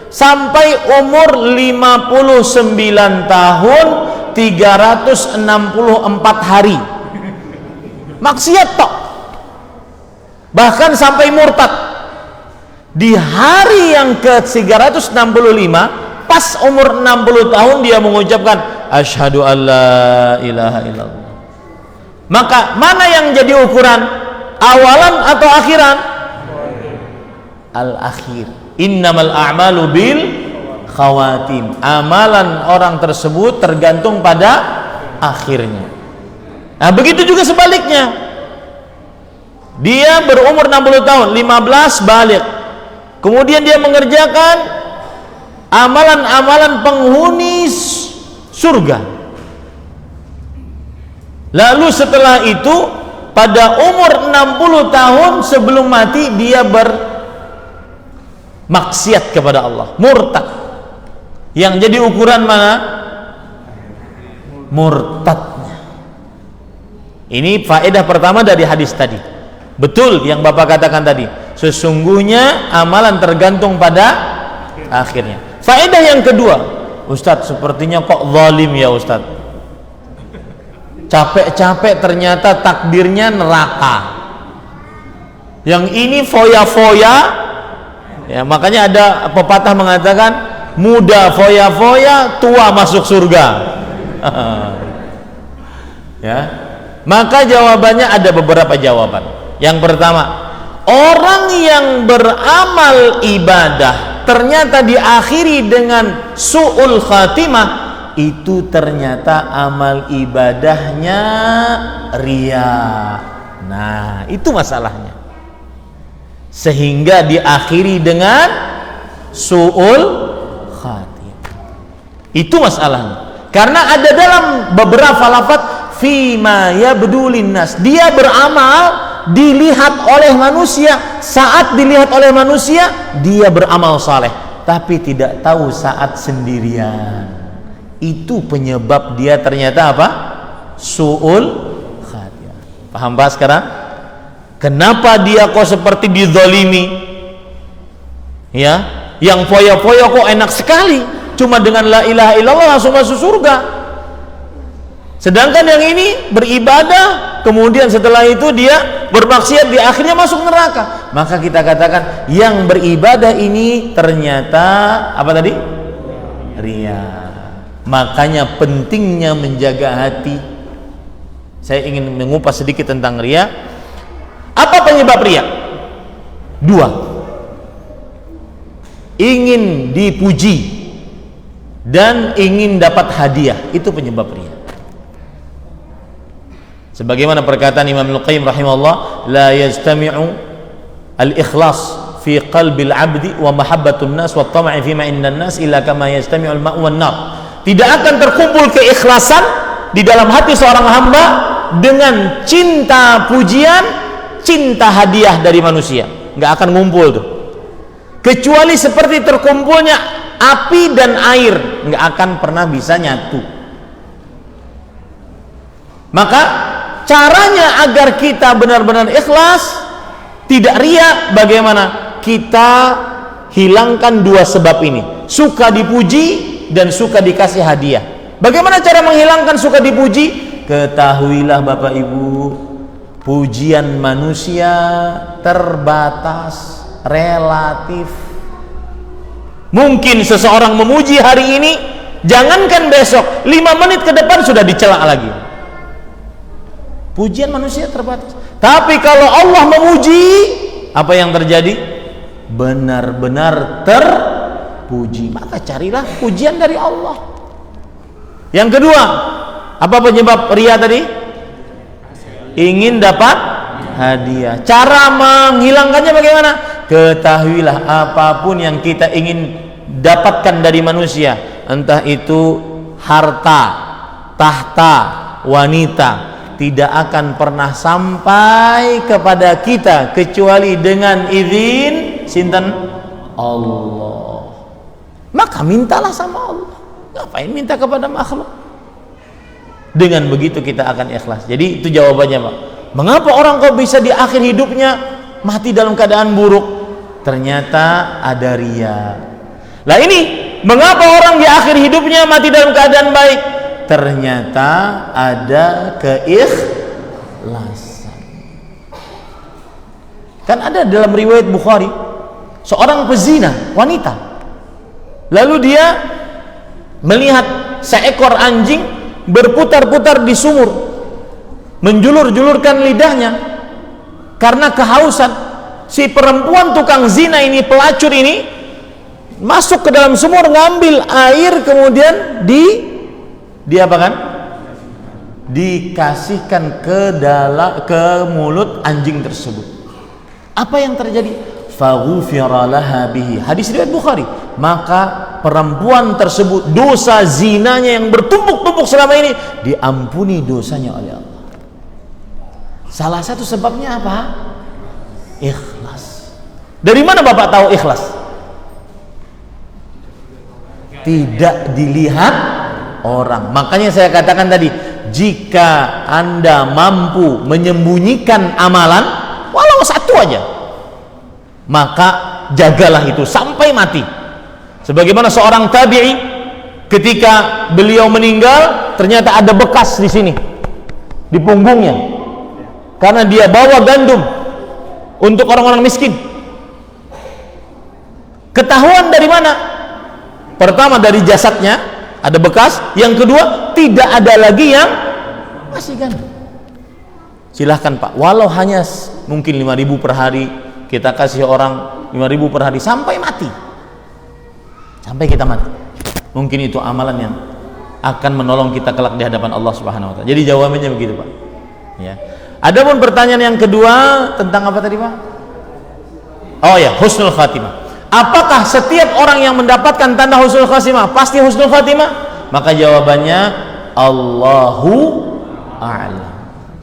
sampai umur 59 tahun 364 hari maksiat tok. bahkan sampai murtad. Di hari yang ke-365 pas umur 60 tahun dia mengucapkan asyhadu alla ilaha illallah. Maka mana yang jadi ukuran, awalan atau akhiran? Al-akhir. Innamal a'malu bil khawatim. Amalan orang tersebut tergantung pada akhirnya. Nah, begitu juga sebaliknya. Dia berumur 60 tahun, 15 balik. Kemudian dia mengerjakan amalan-amalan penghuni surga. Lalu setelah itu pada umur 60 tahun sebelum mati dia bermaksiat kepada Allah, murtad. Yang jadi ukuran mana? Murtadnya. Ini faedah pertama dari hadis tadi. Betul yang Bapak katakan tadi, sesungguhnya amalan tergantung pada akhirnya. Faedah yang kedua, Ustadz sepertinya kok zalim ya Ustadz, capek-capek ternyata takdirnya neraka, yang ini foya-foya ya. Makanya ada pepatah mengatakan muda foya-foya, tua masuk surga. Ya, maka jawabannya ada beberapa jawaban. Yang pertama, orang yang beramal ibadah ternyata diakhiri dengan su'ul khatimah, itu ternyata amal ibadahnya riya. Nah, itu masalahnya. Sehingga diakhiri dengan su'ul khatimah. Itu masalahnya. Karena ada dalam beberapa lafaz fima yabdulin nas, dia beramal dilihat oleh manusia, saat dilihat oleh manusia dia beramal saleh, tapi tidak tahu saat sendirian. Itu penyebab dia ternyata apa? Su'ul khatimah. Paham Pak sekarang? Kenapa dia kok seperti dizalimi? Ya, yang foya-foya kok enak sekali, cuma dengan la ilaha illallah langsung masuk surga. Sedangkan yang ini beribadah, kemudian setelah itu dia bermaksiat, di akhirnya masuk neraka. Maka kita katakan yang beribadah ini ternyata apa tadi? Riya. Makanya pentingnya menjaga hati. Saya ingin mengupas sedikit tentang riya. Apa penyebab riya? Dua. Ingin dipuji dan ingin dapat hadiah, itu penyebab riya. Sebagaimana perkataan Imam Al-Qayyim rahimahullah, la yajtami'u al-ikhlas fi qalbil 'abdi wa mahabbatun nas wa tam'i fi ma innan nas illa kama yajtami'u al-ma'u wan nar. Tidak akan terkumpul keikhlasan di dalam hati seorang hamba dengan cinta pujian, cinta hadiah dari manusia. Enggak akan ngumpul tuh. Kecuali seperti terkumpulnya api dan air, enggak akan pernah bisa nyatu. Maka caranya agar kita benar-benar ikhlas, tidak riya, bagaimana? Kita hilangkan dua sebab ini, suka dipuji dan suka dikasih hadiah. Bagaimana cara menghilangkan suka dipuji? Ketahuilah Bapak Ibu, pujian manusia terbatas, relatif. Mungkin seseorang memuji hari ini, jangankan besok, 5 menit ke depan sudah dicela lagi. Pujian manusia terbatas. Tapi kalau Allah memuji, apa yang terjadi? Benar-benar terpuji. Maka carilah pujian dari Allah. Yang kedua, apa penyebab riya tadi? Ingin dapat hadiah. Cara menghilangkannya bagaimana? Ketahuilah apapun yang kita ingin dapatkan dari manusia, entah itu harta, tahta, wanita, tidak akan pernah sampai kepada kita kecuali dengan izin sinten Allah. Maka mintalah sama Allah. Ngapain minta kepada makhluk? Dengan begitu kita akan ikhlas. Jadi itu jawabannya, Pak. Mengapa orang kok bisa di akhir hidupnya mati dalam keadaan buruk? Ternyata ada riya. Lah ini, mengapa orang di akhir hidupnya mati dalam keadaan baik? Ternyata ada keikhlasan. Kan ada dalam riwayat Bukhari, seorang pezina wanita, lalu dia melihat seekor anjing berputar-putar di sumur, menjulur-julurkan lidahnya karena kehausan. Si perempuan tukang zina ini, pelacur ini, masuk ke dalam sumur, ngambil air, kemudian dikasihkan ke mulut anjing tersebut. Apa yang terjadi? Faghufira laha bihi. Hadis riwayat Bukhari. Maka perempuan tersebut, dosa zinanya yang bertumpuk-tumpuk selama ini, diampuni dosanya oleh Allah. Salah satu sebabnya apa? Ikhlas. Dari mana Bapak tahu ikhlas? Tidak dilihat orang. Makanya saya katakan tadi, jika Anda mampu menyembunyikan amalan walau satu aja, maka jagalah itu sampai mati. Sebagaimana seorang tabi'i, ketika beliau meninggal, ternyata ada bekas di sini, di punggungnya, karena dia bawa gandum untuk orang-orang miskin. Ketahuan dari mana? Pertama, dari jasadnya ada bekas. Yang kedua, tidak ada lagi yang masih gandum. Silahkan Pak, walau hanya mungkin 5.000 per hari, kita kasih orang 5.000 per hari sampai mati, sampai kita mati. Mungkin itu amalan yang akan menolong kita kelak di hadapan Allah Subhanahu wa taala. Jadi jawabannya begitu Pak. Ya. Adapun pertanyaan yang kedua tentang apa tadi Pak? Oh ya, husnul khatimah. Apakah setiap orang yang mendapatkan tanda husnul khatimah pasti husnul khatimah? Maka jawabannya Allahu a'lam.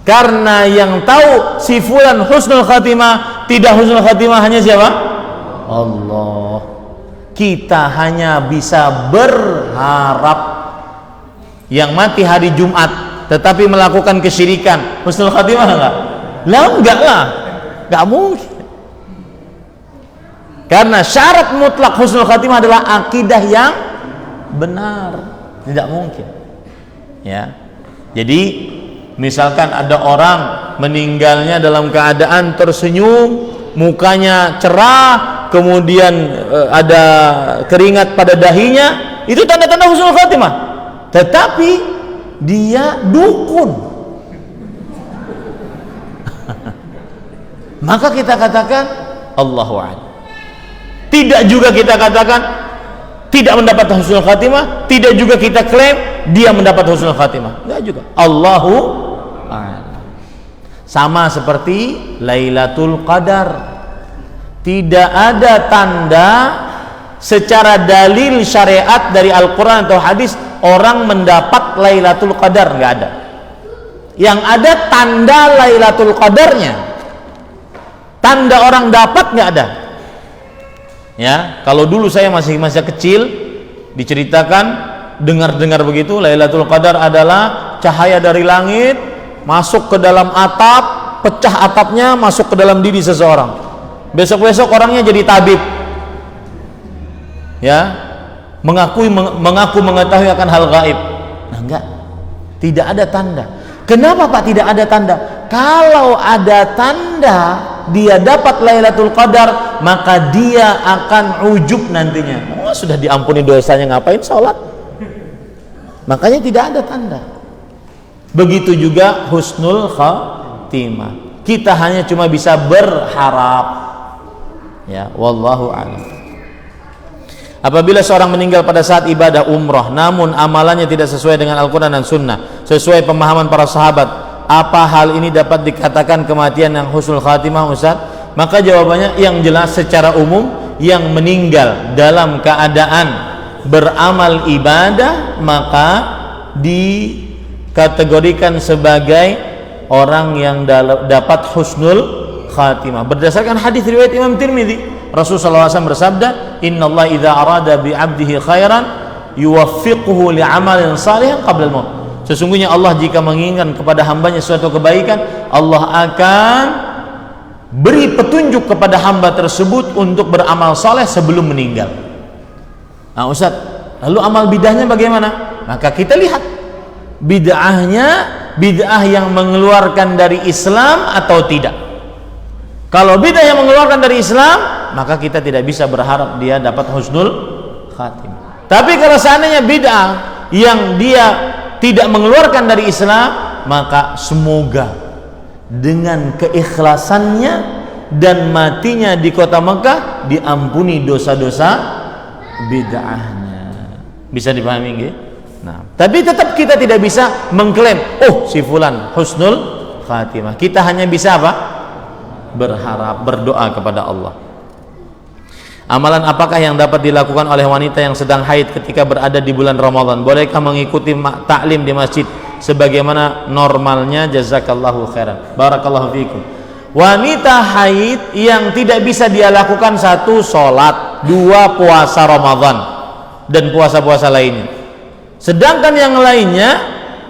Karena yang tahu si fulan husnul khatimah, tidak husnul khatimah, hanya siapa? Allah. Kita hanya bisa berharap. Yang mati hari Jumat tetapi melakukan kesyirikan, husnul khatimah enggak? Lah enggak lah, enggak mungkin. Karena syarat mutlak husnul khatimah adalah akidah yang benar, tidak mungkin. Ya, jadi misalkan ada orang meninggalnya dalam keadaan tersenyum, mukanya cerah, kemudian ada keringat pada dahinya, itu tanda-tanda husnul khatimah. Tetapi dia dukun, maka kita katakan Allahu a'lam. Tidak juga kita katakan tidak mendapat husnul khatimah, tidak juga kita klaim dia mendapat husnul khatimah. Enggak juga. Allahu a'lam. Sama seperti Lailatul Qadar. Tidak ada tanda secara dalil syariat dari Al-Qur'an atau hadis orang mendapat Lailatul Qadar, enggak ada. Yang ada tanda Lailatul Qadarnya. Tanda orang dapat enggak ada. Ya, kalau dulu saya masih kecil, diceritakan, dengar begitu, Lailatul Qadar adalah cahaya dari langit masuk ke dalam atap, pecah atapnya, masuk ke dalam diri seseorang. Besok-besok orangnya jadi tabib. Ya, mengaku mengetahui akan hal gaib. Nah, enggak. Tidak ada tanda. Kenapa Pak tidak ada tanda? Kalau ada tanda dia dapat Lailatul Qadar, maka dia akan ujub nantinya. Oh, sudah diampuni dosanya, ngapain sholat? Makanya tidak ada tanda. Begitu juga husnul khatimah. Kita hanya cuma bisa berharap. Ya, wallahu a'lam. Apabila seorang meninggal pada saat ibadah umrah, namun amalannya tidak sesuai dengan Al-Quran dan Sunnah, sesuai pemahaman para sahabat, apa hal ini dapat dikatakan kematian yang husnul khatimah Ustaz? Maka jawabannya yang jelas secara umum, yang meninggal dalam keadaan beramal ibadah maka dikategorikan sebagai orang yang dapat husnul khatimah. Berdasarkan hadis riwayat Imam Tirmidzi, Rasulullah SAW bersabda, Innallaha idza arada bi 'abdihi khairan yuwaffiquhu li'amalin salihin qabla al-maut. Sesungguhnya Allah jika menginginkan kepada hambanya suatu kebaikan, Allah akan beri petunjuk kepada hamba tersebut untuk beramal saleh sebelum meninggal. Nah Ustaz, lalu amal bid'ahnya bagaimana? Maka kita lihat bid'ahnya, bid'ah yang mengeluarkan dari Islam atau tidak. Kalau bid'ah yang mengeluarkan dari Islam, maka kita tidak bisa berharap dia dapat husnul khatimah. Tapi kalau seandainya bid'ah yang dia tidak mengeluarkan dari Islam, maka semoga dengan keikhlasannya dan matinya di kota Mekah diampuni dosa-dosa bid'ahnya. Bisa dipahami nggih? Nah, tapi tetap kita tidak bisa mengklaim, oh si fulan husnul khatimah. Kita hanya bisa apa? Berharap, berdoa kepada Allah. Amalan apakah yang dapat dilakukan oleh wanita yang sedang haid ketika berada di bulan Ramadan? Bolehkah mengikuti taklim di masjid sebagaimana normalnya? Jazakallahu khairan. Barakallahu fikum. Wanita haid yang tidak bisa dia lakukan, satu sholat, dua puasa Ramadan dan puasa-puasa lainnya. Sedangkan yang lainnya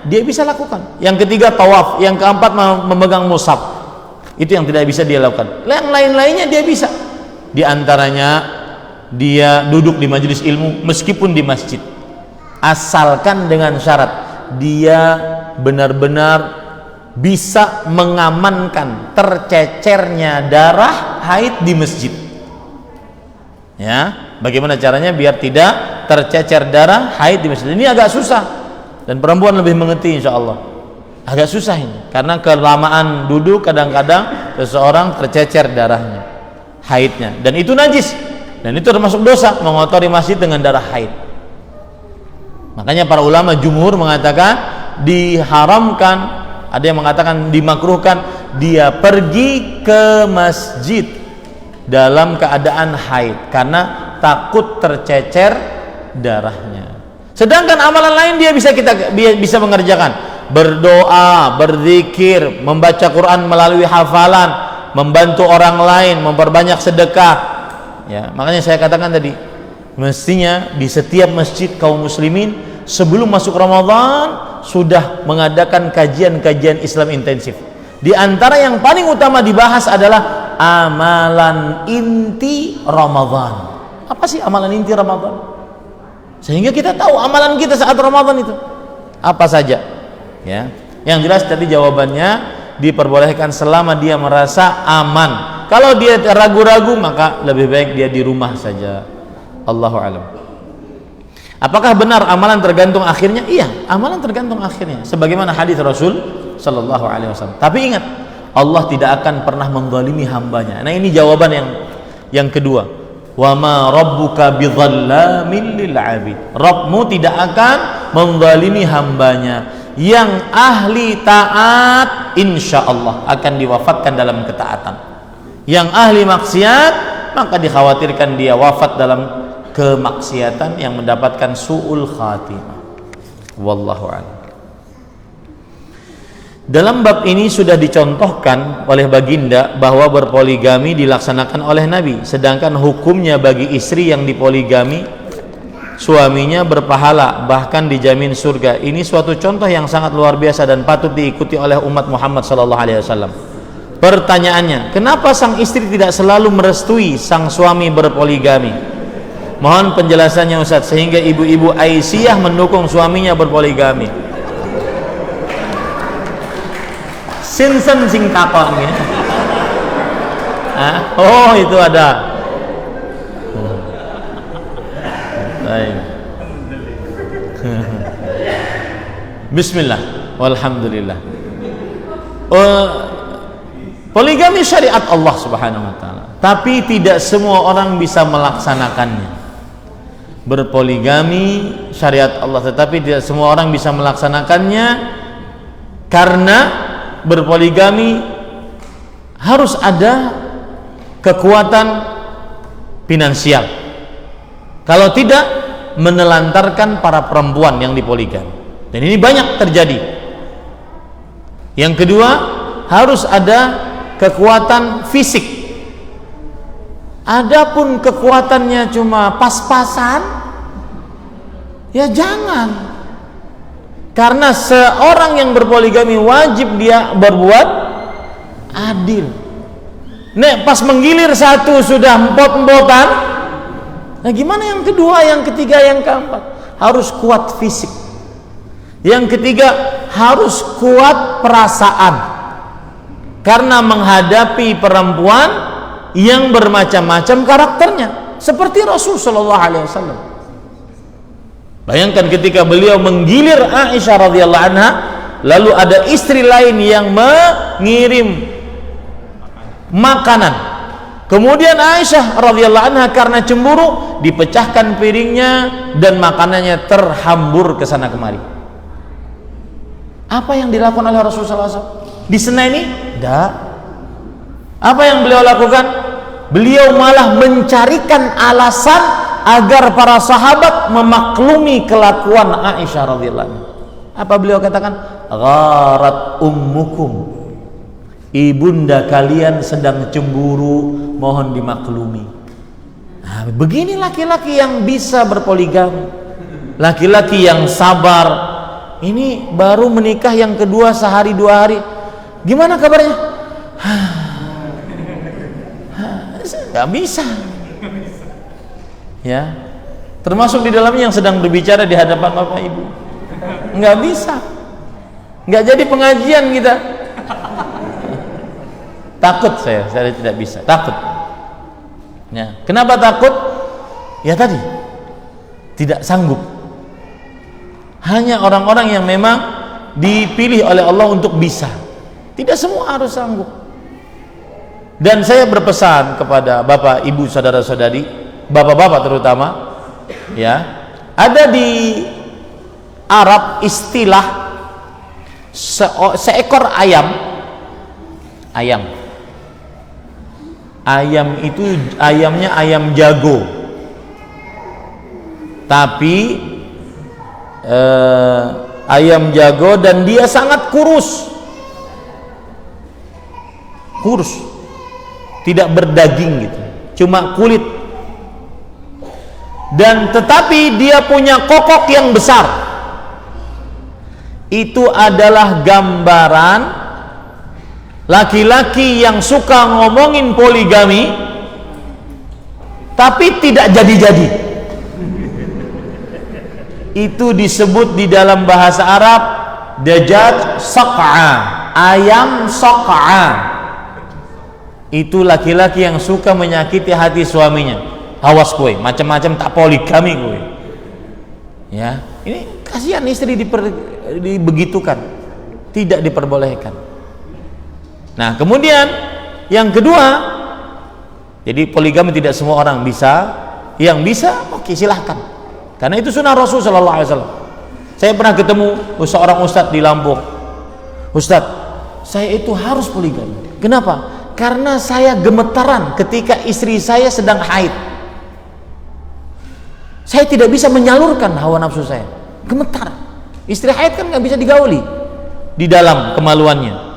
dia bisa lakukan. Yang ketiga tawaf, yang keempat memegang mushaf. Itu yang tidak bisa dia lakukan. Yang lain-lainnya dia bisa. Di antaranya dia duduk di majelis ilmu meskipun di masjid, asalkan dengan syarat dia benar-benar bisa mengamankan tercecernya darah haid di masjid. Ya, bagaimana caranya biar tidak tercecer darah haid di masjid? Ini agak susah dan perempuan lebih mengerti insyaallah. Agak susah ini karena kelamaan duduk kadang-kadang seseorang tercecer darahnya, haidnya, dan itu najis dan itu termasuk dosa, mengotori masjid dengan darah haid. Makanya para ulama jumhur mengatakan diharamkan, ada yang mengatakan dimakruhkan dia pergi ke masjid dalam keadaan haid karena takut tercecer darahnya. Sedangkan amalan lain dia bisa mengerjakan, berdoa, berzikir, membaca Quran melalui hafalan, membantu orang lain, memperbanyak sedekah. Ya, makanya saya katakan tadi, mestinya di setiap masjid kaum muslimin sebelum masuk Ramadan sudah mengadakan kajian-kajian Islam intensif. Di antara yang paling utama dibahas adalah amalan inti Ramadan. Apa sih amalan inti Ramadan? Sehingga kita tahu amalan kita saat Ramadan itu apa saja. Ya, yang jelas tadi jawabannya diperbolehkan selama dia merasa aman. Kalau dia ragu-ragu maka lebih baik dia di rumah saja. Allahu a'lam. Apakah benar amalan tergantung akhirnya? Iya, amalan tergantung akhirnya sebagaimana hadis Rasul sallallahu alaihi wasallam. Tapi ingat, Allah tidak akan pernah menzalimi hambanya. Nah, ini jawaban yang kedua. Wa ma rabbuka bidzallamin lil 'abid. Rabbmu tidak akan menzalimi hambanya. Yang ahli taat insyaallah akan diwafatkan dalam ketaatan. Yang ahli maksiat maka dikhawatirkan dia wafat dalam kemaksiatan yang mendapatkan su'ul khatimah. Wallahu a'lam. Dalam bab ini sudah dicontohkan oleh baginda bahwa berpoligami dilaksanakan oleh Nabi, sedangkan hukumnya bagi istri yang dipoligami suaminya berpahala bahkan dijamin surga. Ini suatu contoh yang sangat luar biasa dan patut diikuti oleh umat Muhammad sallallahu alaihi wasallam. Pertanyaannya, kenapa sang istri tidak selalu merestui sang suami berpoligami? Mohon penjelasannya Ustaz, sehingga ibu-ibu Aisyah mendukung suaminya berpoligami. Sinsen sing takon ya. Oh, itu ada. Baik. Bismillah, walhamdulillah. Poligami syariat Allah Subhanahu wa taala, tapi tidak semua orang bisa melaksanakannya. Berpoligami syariat Allah, tetapi tidak semua orang bisa melaksanakannya karena berpoligami harus ada kekuatan finansial. Kalau tidak, menelantarkan para perempuan yang dipoligami. Dan ini banyak terjadi. Yang kedua, harus ada kekuatan fisik. Adapun kekuatannya cuma pas-pasan, ya jangan. Karena seorang yang berpoligami wajib dia berbuat adil. Nek pas menggilir satu sudah empot-empotan, nah gimana yang kedua, yang ketiga, yang keempat? Harus kuat fisik. Yang ketiga harus kuat perasaan. karena menghadapi perempuan yang bermacam-macam karakternya, seperti Rasul sallallahu alaihi wasallam. Bayangkan ketika beliau menggilir Aisyah radhiyallahu anha, lalu ada istri lain yang mengirim makanan. Kemudian Aisyah radhiyallahu anha karena cemburu dipecahkan piringnya dan makanannya terhambur ke sana kemari. Apa yang dilakukan oleh Rasulullah SAW? Diseneni? Tidak. Apa yang beliau lakukan? Beliau malah mencarikan alasan agar para sahabat memaklumi kelakuan Aisyah radhiyallahu anha. Apa beliau katakan? Gharat ummukum, ibunda kalian sedang cemburu, mohon dimaklumi. Nah, begini laki-laki yang bisa berpoligami, laki-laki yang sabar. Ini baru menikah yang kedua sehari dua hari, gimana kabarnya? Nggak bisa. Ya, termasuk di dalamnya yang sedang berbicara di hadapan bapak ibu, nggak bisa, nggak jadi pengajian kita. Takut saya tidak bisa, takut. Ya, kenapa takut? Ya tadi tidak sanggup. Hanya orang-orang yang memang dipilih oleh Allah untuk bisa. Tidak semua harus sanggup. Dan saya berpesan kepada bapak, ibu, saudara-saudari, bapak-bapak terutama, ya, ada di Arab istilah seekor ayam itu ayamnya ayam jago, tapi ayam jago dan dia sangat kurus, tidak berdaging gitu, cuma kulit, dan tetapi dia punya kokok yang besar. Itu adalah gambaran laki-laki yang suka ngomongin poligami tapi tidak jadi-jadi. Itu disebut di dalam bahasa Arab dajjal saq'a, ayam saq'a. Itu laki-laki yang suka menyakiti hati suaminya. Awas kowe, macam-macam tak poligami kowe. Ya, ini kasihan istri dibegitukan, tidak diperbolehkan. Nah, kemudian yang kedua, jadi poligami tidak semua orang bisa. Yang bisa, oke, silahkan. Karena itu sunnah Rasul sallallahu alaihi wasallam. Saya pernah ketemu seorang ustadz di Lampung. Ustadz, saya itu harus poligami. Kenapa? Karena saya gemetaran ketika istri saya sedang haid. Saya tidak bisa menyalurkan hawa nafsu saya. Gemetar. Istri haid kan nggak bisa digauli di dalam kemaluannya.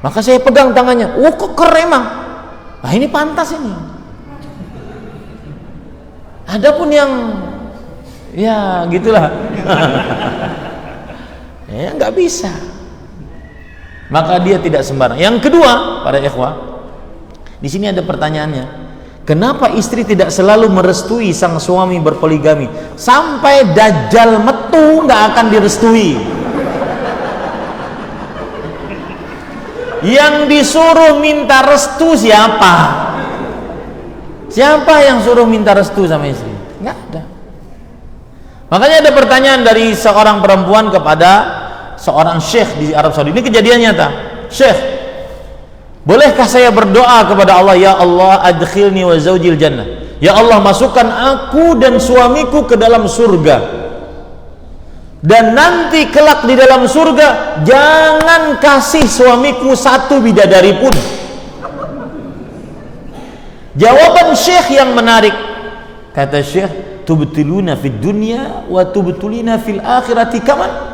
Maka saya pegang tangannya. Oh, kok keren emang. Nah, ini pantas ini. Adapun yang ya gitulah, ya nggak bisa. Maka dia tidak sembarang. Yang kedua, para ikhwah, di sini ada pertanyaannya. Kenapa istri tidak selalu merestui sang suami berpoligami sampai dajjal metu nggak akan direstui? Yang disuruh minta restu siapa? Siapa yang suruh minta restu sama istri? Nggak ada. Makanya ada pertanyaan dari seorang perempuan kepada seorang syekh di Arab Saudi. Ini kejadian nyata. Syekh, bolehkah saya berdoa kepada Allah, ya Allah adkhilni wa zaujil jannah, ya Allah masukkan aku dan suamiku ke dalam surga, dan nanti kelak di dalam surga jangan kasih suamiku satu bidadari pun. Jawaban syekh yang menarik, kata syekh, tubtiluna fid dunya wa tubtulina fil akhirati kaman.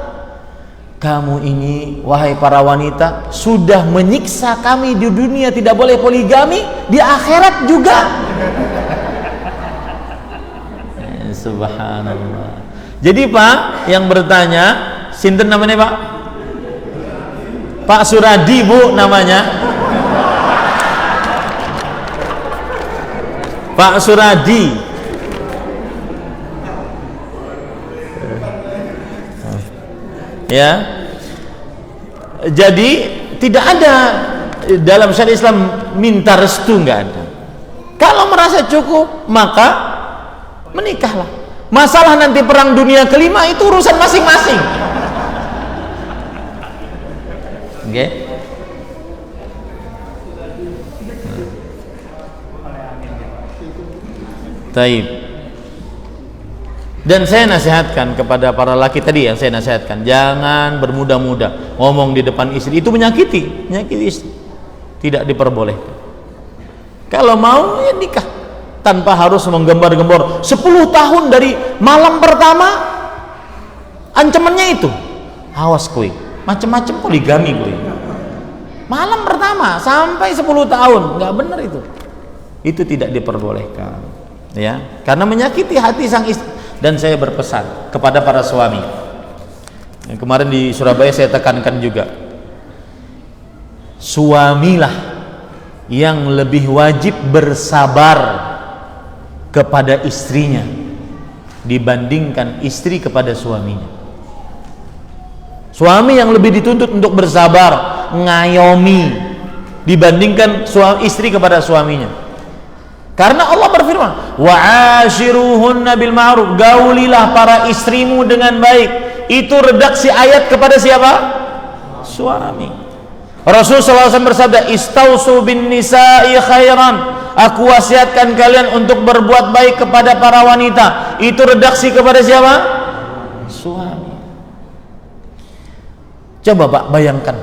Kamu ini, wahai para wanita, sudah menyiksa kami di dunia tidak boleh poligami, di akhirat juga. Subhanallah. Jadi Pak yang bertanya, sinten namanya Pak? Pak Suradi Bu namanya. Pak Suradi. Ya. Jadi tidak ada dalam syariat Islam minta restu, nggak ada. Kalau merasa cukup maka menikahlah. Masalah nanti perang dunia kelima itu urusan masing-masing. Oke. Taib. Dan saya nasihatkan kepada para laki tadi, yang saya nasihatkan, jangan bermudah-mudah ngomong di depan istri, itu menyakiti istri. Tidak diperbolehkan. Kalau mau ya nikah tanpa harus menggembar-gembor 10 tahun dari malam pertama. Ancamannya itu, awas kue, macam-macam poligami kue. Malam pertama sampai 10 tahun, nggak benar itu. Itu tidak diperbolehkan, ya, karena menyakiti hati sang istri. Dan saya berpesan kepada para suami, yang kemarin di Surabaya saya tekankan juga, suamilah yang lebih wajib bersabar kepada istrinya dibandingkan istri kepada suaminya. Suami yang lebih dituntut untuk bersabar, ngayomi, dibandingkan istri kepada suaminya. Karena Allah berfirman, wa'ashiruhunna bil ma'ruf, gaulilah para istrimu dengan baik. Itu redaksi ayat kepada siapa? Suami. Rasulullah SAW bersabda, istausu bin nisa'i khairan, aku wasiatkan kalian untuk berbuat baik kepada para wanita. Itu redaksi kepada siapa? Suami. Coba Pak bayangkan,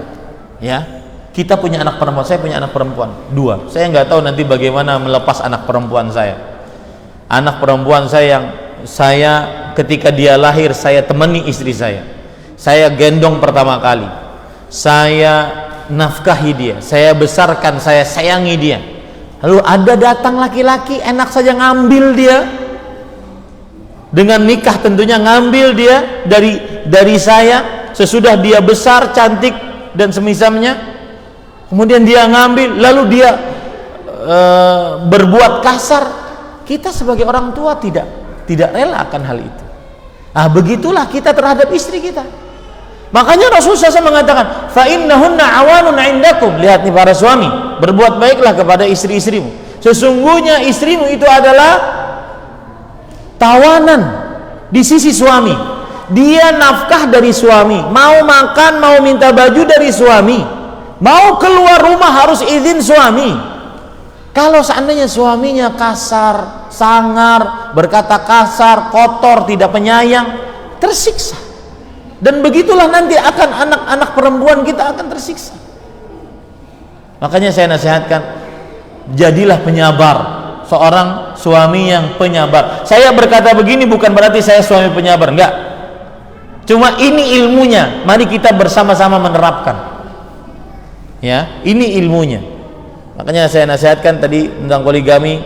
ya, kita punya anak perempuan, saya punya anak perempuan 2. Saya nggak tahu nanti bagaimana melepas anak perempuan saya. Anak perempuan saya yang saya ketika dia lahir saya temani istri saya gendong pertama kali, saya nafkahi dia, saya besarkan, saya sayangi dia. Lalu ada datang laki-laki enak saja ngambil dia, dengan nikah tentunya ngambil dia dari saya sesudah dia besar, cantik dan semisalnya. Kemudian dia ngambil, lalu dia berbuat kasar. Kita sebagai orang tua tidak rela akan hal itu. Ah, begitulah kita terhadap istri kita. Makanya Rasulullah SAW mengatakan, fa innahunna awanun indakum. Lihat nih para suami, berbuat baiklah kepada istri-istrimu. Sesungguhnya istrimu itu adalah tawanan di sisi suami. Dia nafkah dari suami, mau makan, mau minta baju dari suami. Mau keluar rumah harus izin suami. Kalau seandainya suaminya kasar, sangar, berkata kasar, kotor, tidak penyayang, tersiksa. Dan begitulah nanti akan anak-anak perempuan kita akan tersiksa. Makanya saya nasihatkan, jadilah penyabar, seorang suami yang penyabar. Saya berkata begini bukan berarti saya suami penyabar, enggak. Cuma ini ilmunya, mari kita bersama-sama menerapkan. Ya, ini ilmunya. Makanya saya nasihatkan tadi tentang poligami,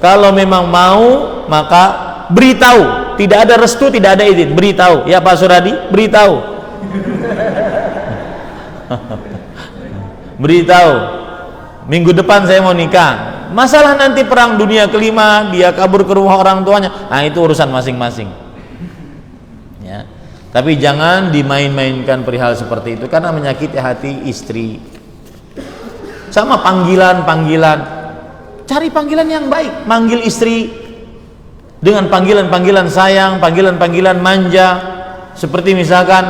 kalau memang mau maka beritahu, tidak ada restu, tidak ada izin, beritahu. Ya Pak Suradi, beritahu. Beritahu. Minggu depan saya mau nikah. Masalah nanti perang dunia kelima, dia kabur ke rumah orang tuanya, nah itu urusan masing-masing. Ya. Tapi jangan dimain-mainkan perihal seperti itu karena menyakiti hati istri. Sama panggilan-panggilan, cari panggilan yang baik. Manggil istri dengan panggilan-panggilan sayang, panggilan-panggilan manja. Seperti misalkan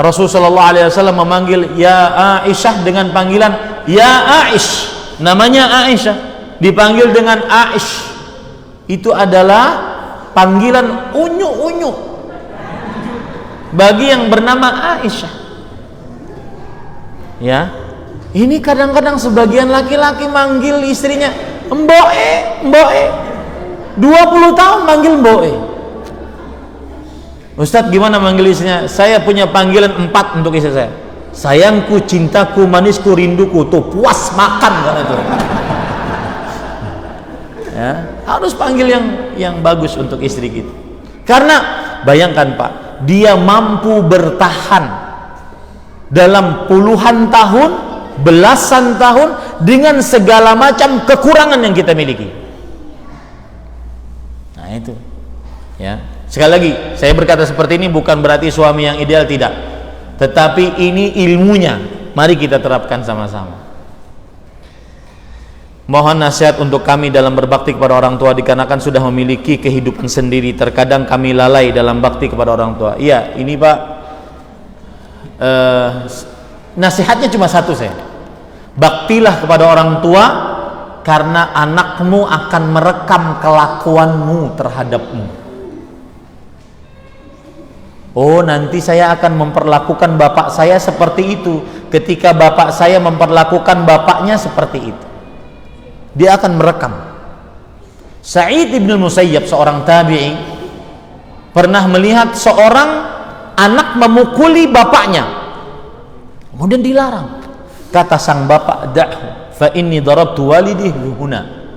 Rasulullah SAW memanggil ya Aisyah dengan panggilan ya Aish. Namanya Aisyah, dipanggil dengan Aish. Itu adalah panggilan unyu-unyu bagi yang bernama Aisyah. Ya. Ini kadang-kadang sebagian laki-laki manggil istrinya mboe, mboe. 20 tahun manggil mboe. Ustadz gimana manggil istrinya? Saya punya panggilan 4 untuk istri saya. Sayangku, cintaku, manisku, rinduku. Tuh puas makan kan itu. Ya, harus panggil yang bagus untuk istri kita. Karena bayangkan Pak, dia mampu bertahan dalam puluhan tahun, belasan tahun dengan segala macam kekurangan yang kita miliki. Nah itu, ya. Sekali lagi, saya berkata seperti ini bukan berarti suami yang ideal, tidak. Tetapi ini ilmunya. Mari kita terapkan sama-sama. Mohon nasihat untuk kami dalam berbakti kepada orang tua dikarenakan sudah memiliki kehidupan sendiri. Terkadang kami lalai dalam bakti kepada orang tua. Iya, ini Pak, nasihatnya cuma satu saya. Baktilah kepada orang tua karena anakmu akan merekam kelakuanmu terhadapmu. Oh, nanti saya akan memperlakukan bapak saya seperti itu ketika bapak saya memperlakukan bapaknya seperti itu. Dia akan merekam. Sa'id ibn Musayyab, seorang tabi'i, pernah melihat seorang anak memukuli bapaknya, kemudian dilarang. Kata sang bapak, da'hu fa inni darabtu walidih huna.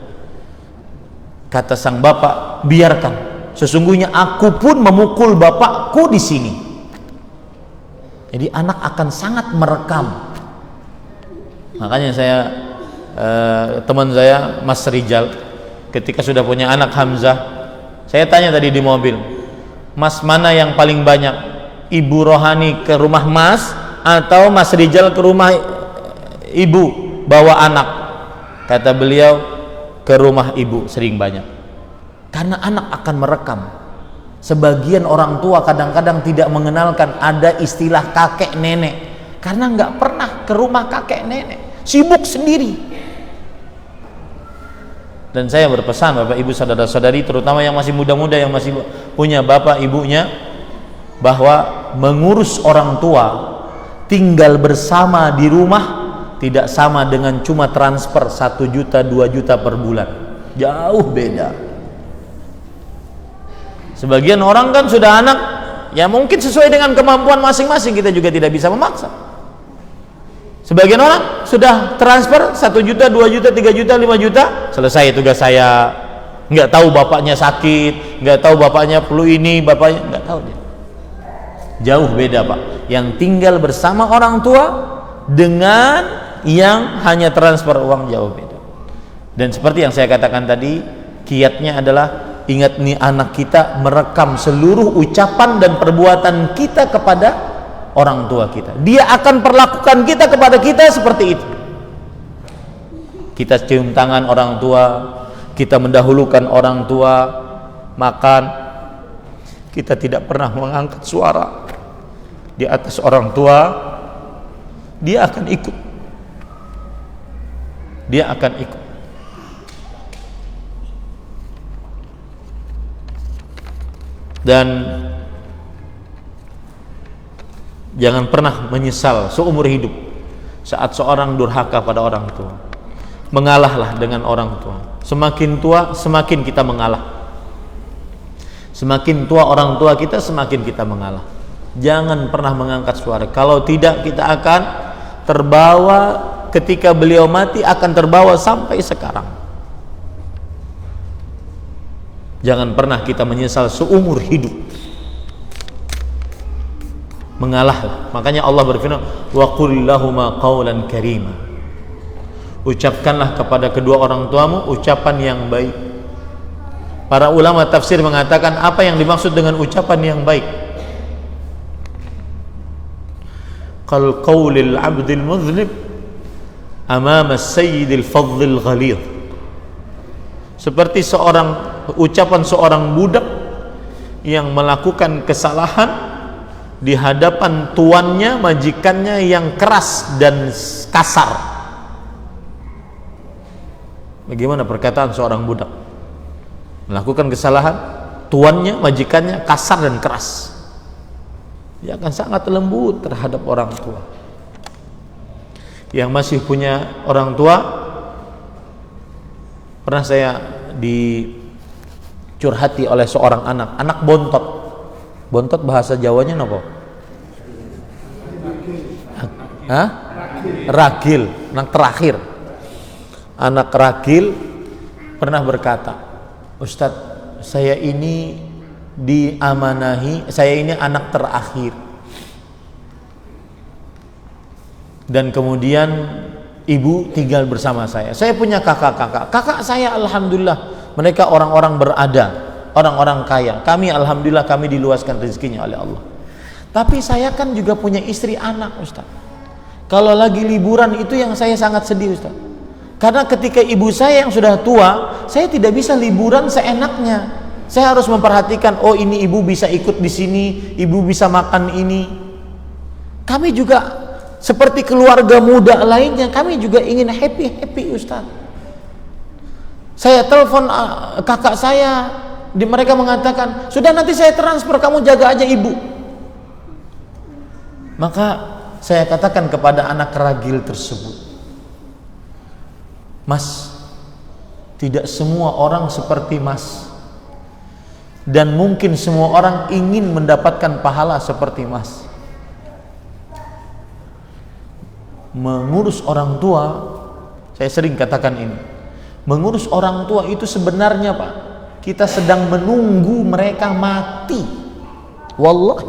Kata sang bapak, biarkan, sesungguhnya aku pun memukul bapakku di sini. Jadi anak akan sangat merekam. Makanya saya teman saya Mas Rijal, ketika sudah punya anak Hamzah, saya tanya tadi di mobil, Mas mana yang paling banyak, Ibu Rohani ke rumah Mas atau Mas Rijal ke rumah ibu bawa anak? Kata beliau, ke rumah ibu sering banyak, karena anak akan merekam. Sebagian orang tua kadang-kadang tidak mengenalkan ada istilah kakek nenek karena nggak pernah ke rumah kakek nenek, sibuk sendiri. Dan saya berpesan Bapak Ibu saudara-saudari, terutama yang masih muda-muda, yang masih punya bapak ibunya, bahwa mengurus orang tua, tinggal bersama di rumah tidak sama dengan cuma transfer 1 juta 2 juta per bulan. Jauh beda. Sebagian orang kan sudah anak, ya mungkin sesuai dengan kemampuan masing-masing, kita juga tidak bisa memaksa. Sebagian orang sudah transfer 1 juta 2 juta 3 juta 5 juta, selesai tugas saya. Nggak tahu bapaknya sakit, nggak tahu bapaknya perlu ini, bapaknya nggak tahu dia. Jauh beda Pak, yang tinggal bersama orang tua dengan yang hanya transfer uang, jauh beda. Dan seperti yang saya katakan tadi, kiatnya adalah ingat nih, anak kita merekam seluruh ucapan dan perbuatan kita kepada orang tua kita. Dia akan perlakukan kita kepada kita seperti itu. Kita cium tangan orang tua, kita mendahulukan orang tua makan, kita tidak pernah mengangkat suara di atas orang tua, dia akan ikut. Dia akan ikut. Dan jangan pernah menyesal seumur hidup saat seorang durhaka pada orang tua. Mengalahlah dengan orang tua. Semakin tua semakin kita mengalah. Semakin tua orang tua kita, semakin kita mengalah. Jangan pernah mengangkat suara. Kalau tidak, kita akan terbawa. Ketika beliau mati, akan terbawa sampai sekarang. Jangan pernah kita menyesal seumur hidup. Mengalahlah. Makanya Allah berfirman, wa qul lahuma qawlan karima. Ucapkanlah kepada kedua orang tuamu ucapan yang baik. Para ulama tafsir mengatakan, apa yang dimaksud dengan ucapan yang baik? Qal qawlil abdil mudhnib amama sayyidil fadlil ghalidh. Seperti ucapan seorang budak yang melakukan kesalahan di hadapan tuannya, majikannya yang keras dan kasar. Bagaimana perkataan seorang budak melakukan kesalahan, tuannya, majikannya kasar dan keras? Dia akan sangat lembut terhadap orang tua. Yang masih punya orang tua, pernah saya dicurhati oleh seorang anak bontot. Bontot bahasa Jawanya apa? Hah? Ragil, anak terakhir. Anak ragil pernah berkata, Ustadz, saya ini diamanahi, saya ini anak terakhir. Dan kemudian ibu tinggal bersama saya. Saya punya kakak-kakak. Kakak saya alhamdulillah, mereka orang-orang berada, orang-orang kaya. Kami alhamdulillah, kami diluaskan rezekinya oleh Allah. Tapi saya kan juga punya istri, anak, Ustaz. Kalau lagi liburan itu yang saya sangat sedih, Ustaz. Karena ketika ibu saya yang sudah tua, saya tidak bisa liburan seenaknya. Saya harus memperhatikan, oh ini ibu bisa ikut di sini, ibu bisa makan ini. Kami juga seperti keluarga muda lainnya, kami juga ingin happy Ustaz. Saya telepon kakak saya, mereka mengatakan, sudah nanti saya transfer, kamu jaga aja ibu. Maka saya katakan kepada anak ragil tersebut, Mas, tidak semua orang seperti Mas, dan mungkin semua orang ingin mendapatkan pahala seperti Mas. Mengurus orang tua, saya sering katakan ini, mengurus orang tua itu sebenarnya Pak, kita sedang menunggu mereka mati. Wallah,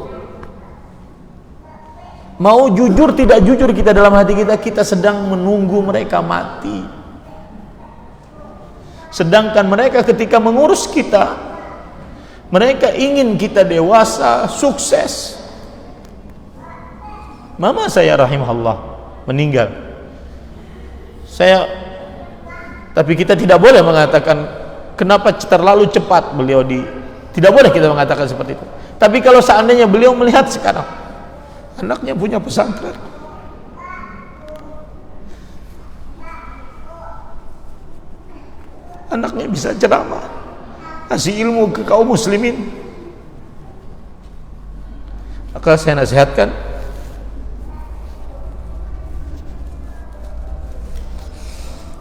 mau jujur tidak jujur kita dalam hati kita, kita sedang menunggu mereka mati. Sedangkan mereka ketika mengurus kita, mereka ingin kita dewasa, sukses. Mama saya rahimahullah meninggal. Tapi kita tidak boleh mengatakan kenapa terlalu cepat beliau tidak boleh kita mengatakan seperti itu. Tapi kalau seandainya beliau melihat sekarang anaknya punya pesantren, anaknya bisa ceramah, kasih ilmu ke kaum muslimin, maka saya nasihatkan,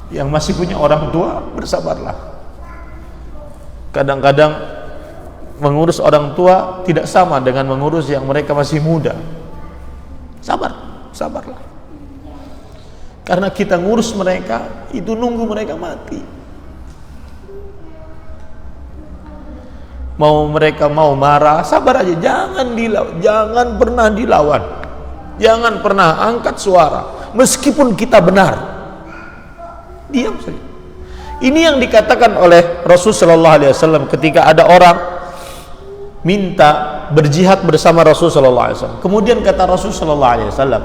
yang masih punya orang tua, bersabarlah. Kadang-kadang mengurus orang tua tidak sama dengan mengurus yang mereka masih muda. Sabarlah. Karena kita ngurus mereka, itu nunggu mereka mati. Mereka mau marah, sabar aja, jangan pernah dilawan. Jangan pernah angkat suara meskipun kita benar. Diam saja. Ini yang dikatakan oleh Rasulullah SAW ketika ada orang minta berjihad bersama Rasulullah SAW. Kemudian kata Rasulullah SAW,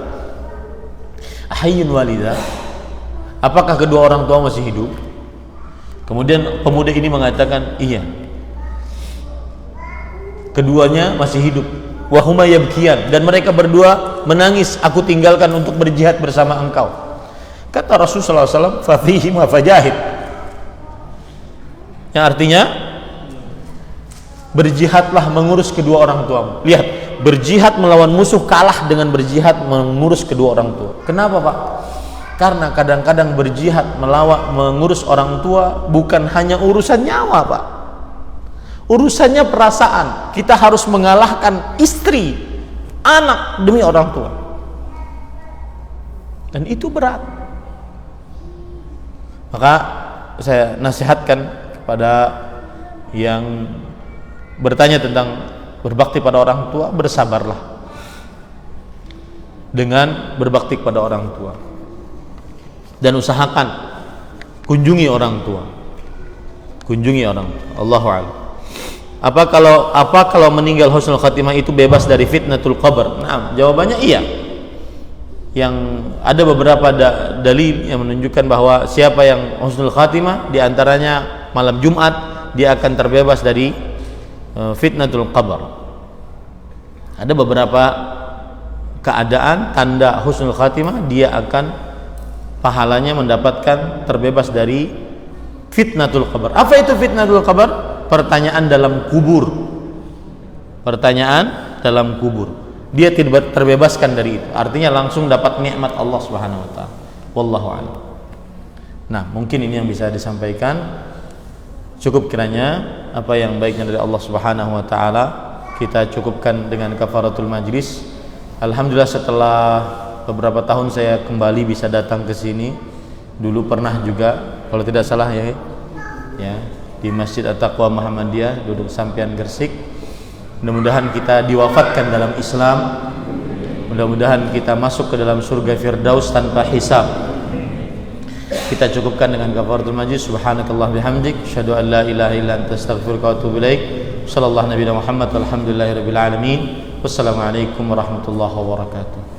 ahayyun walida, apakah kedua orang tua masih hidup? Kemudian pemuda ini mengatakan, iya, keduanya masih hidup. Wahuma yabkiyan, dan mereka berdua menangis, aku tinggalkan untuk berjihad bersama engkau. Kata Rasulullah SAW, fafihim fajahid, yang artinya berjihadlah mengurus kedua orang tua. Lihat, berjihad melawan musuh kalah dengan berjihad mengurus kedua orang tua. Kenapa Pak? Karena kadang-kadang berjihad mengurus orang tua bukan hanya urusan nyawa Pak, urusannya perasaan. Kita harus mengalahkan istri, anak demi orang tua, dan itu berat. Maka saya nasihatkan kepada yang bertanya tentang berbakti pada orang tua, bersabarlah dengan berbakti kepada orang tua, dan usahakan kunjungi orang tua. Allahu a'lam. Apa kalau meninggal husnul khatimah itu bebas dari fitnatul qabr? Nah, jawabannya iya. Yang ada beberapa dalil yang menunjukkan bahwa siapa yang husnul khatimah, diantaranya malam Jumat, dia akan terbebas dari fitnatul qabr. Ada beberapa keadaan tanda husnul khatimah, dia akan pahalanya mendapatkan terbebas dari fitnatul qabr. Apa itu fitnatul qabr? Pertanyaan dalam kubur. Dia tidak terbebaskan dari itu, artinya langsung dapat nikmat Allah Subhanahu wa taala. Wallahu a'lam. Nah, mungkin ini yang bisa disampaikan. Cukup kiranya apa yang baiknya dari Allah Subhanahu wa taala kita cukupkan dengan kafaratul majlis. Alhamdulillah, setelah beberapa tahun saya kembali bisa datang ke sini. Dulu pernah juga, kalau tidak salah ya di Masjid At-Taqwa Muhammadiyah, duduk Sampian Gresik. Mudah-mudahan kita diwafatkan dalam Islam, mudah-mudahan kita masuk ke dalam surga Firdaus tanpa hisab. Kita cukupkan dengan kafaratul majlis. Subhanakallah bihamdik, asyhadu an la ilaha illa anta, astaghfiruka wa atubu ilaik. Sallallahu nabiyana Muhammad walhamdulillahirabbil alamin. Wassalamualaikum warahmatullahi wabarakatuh.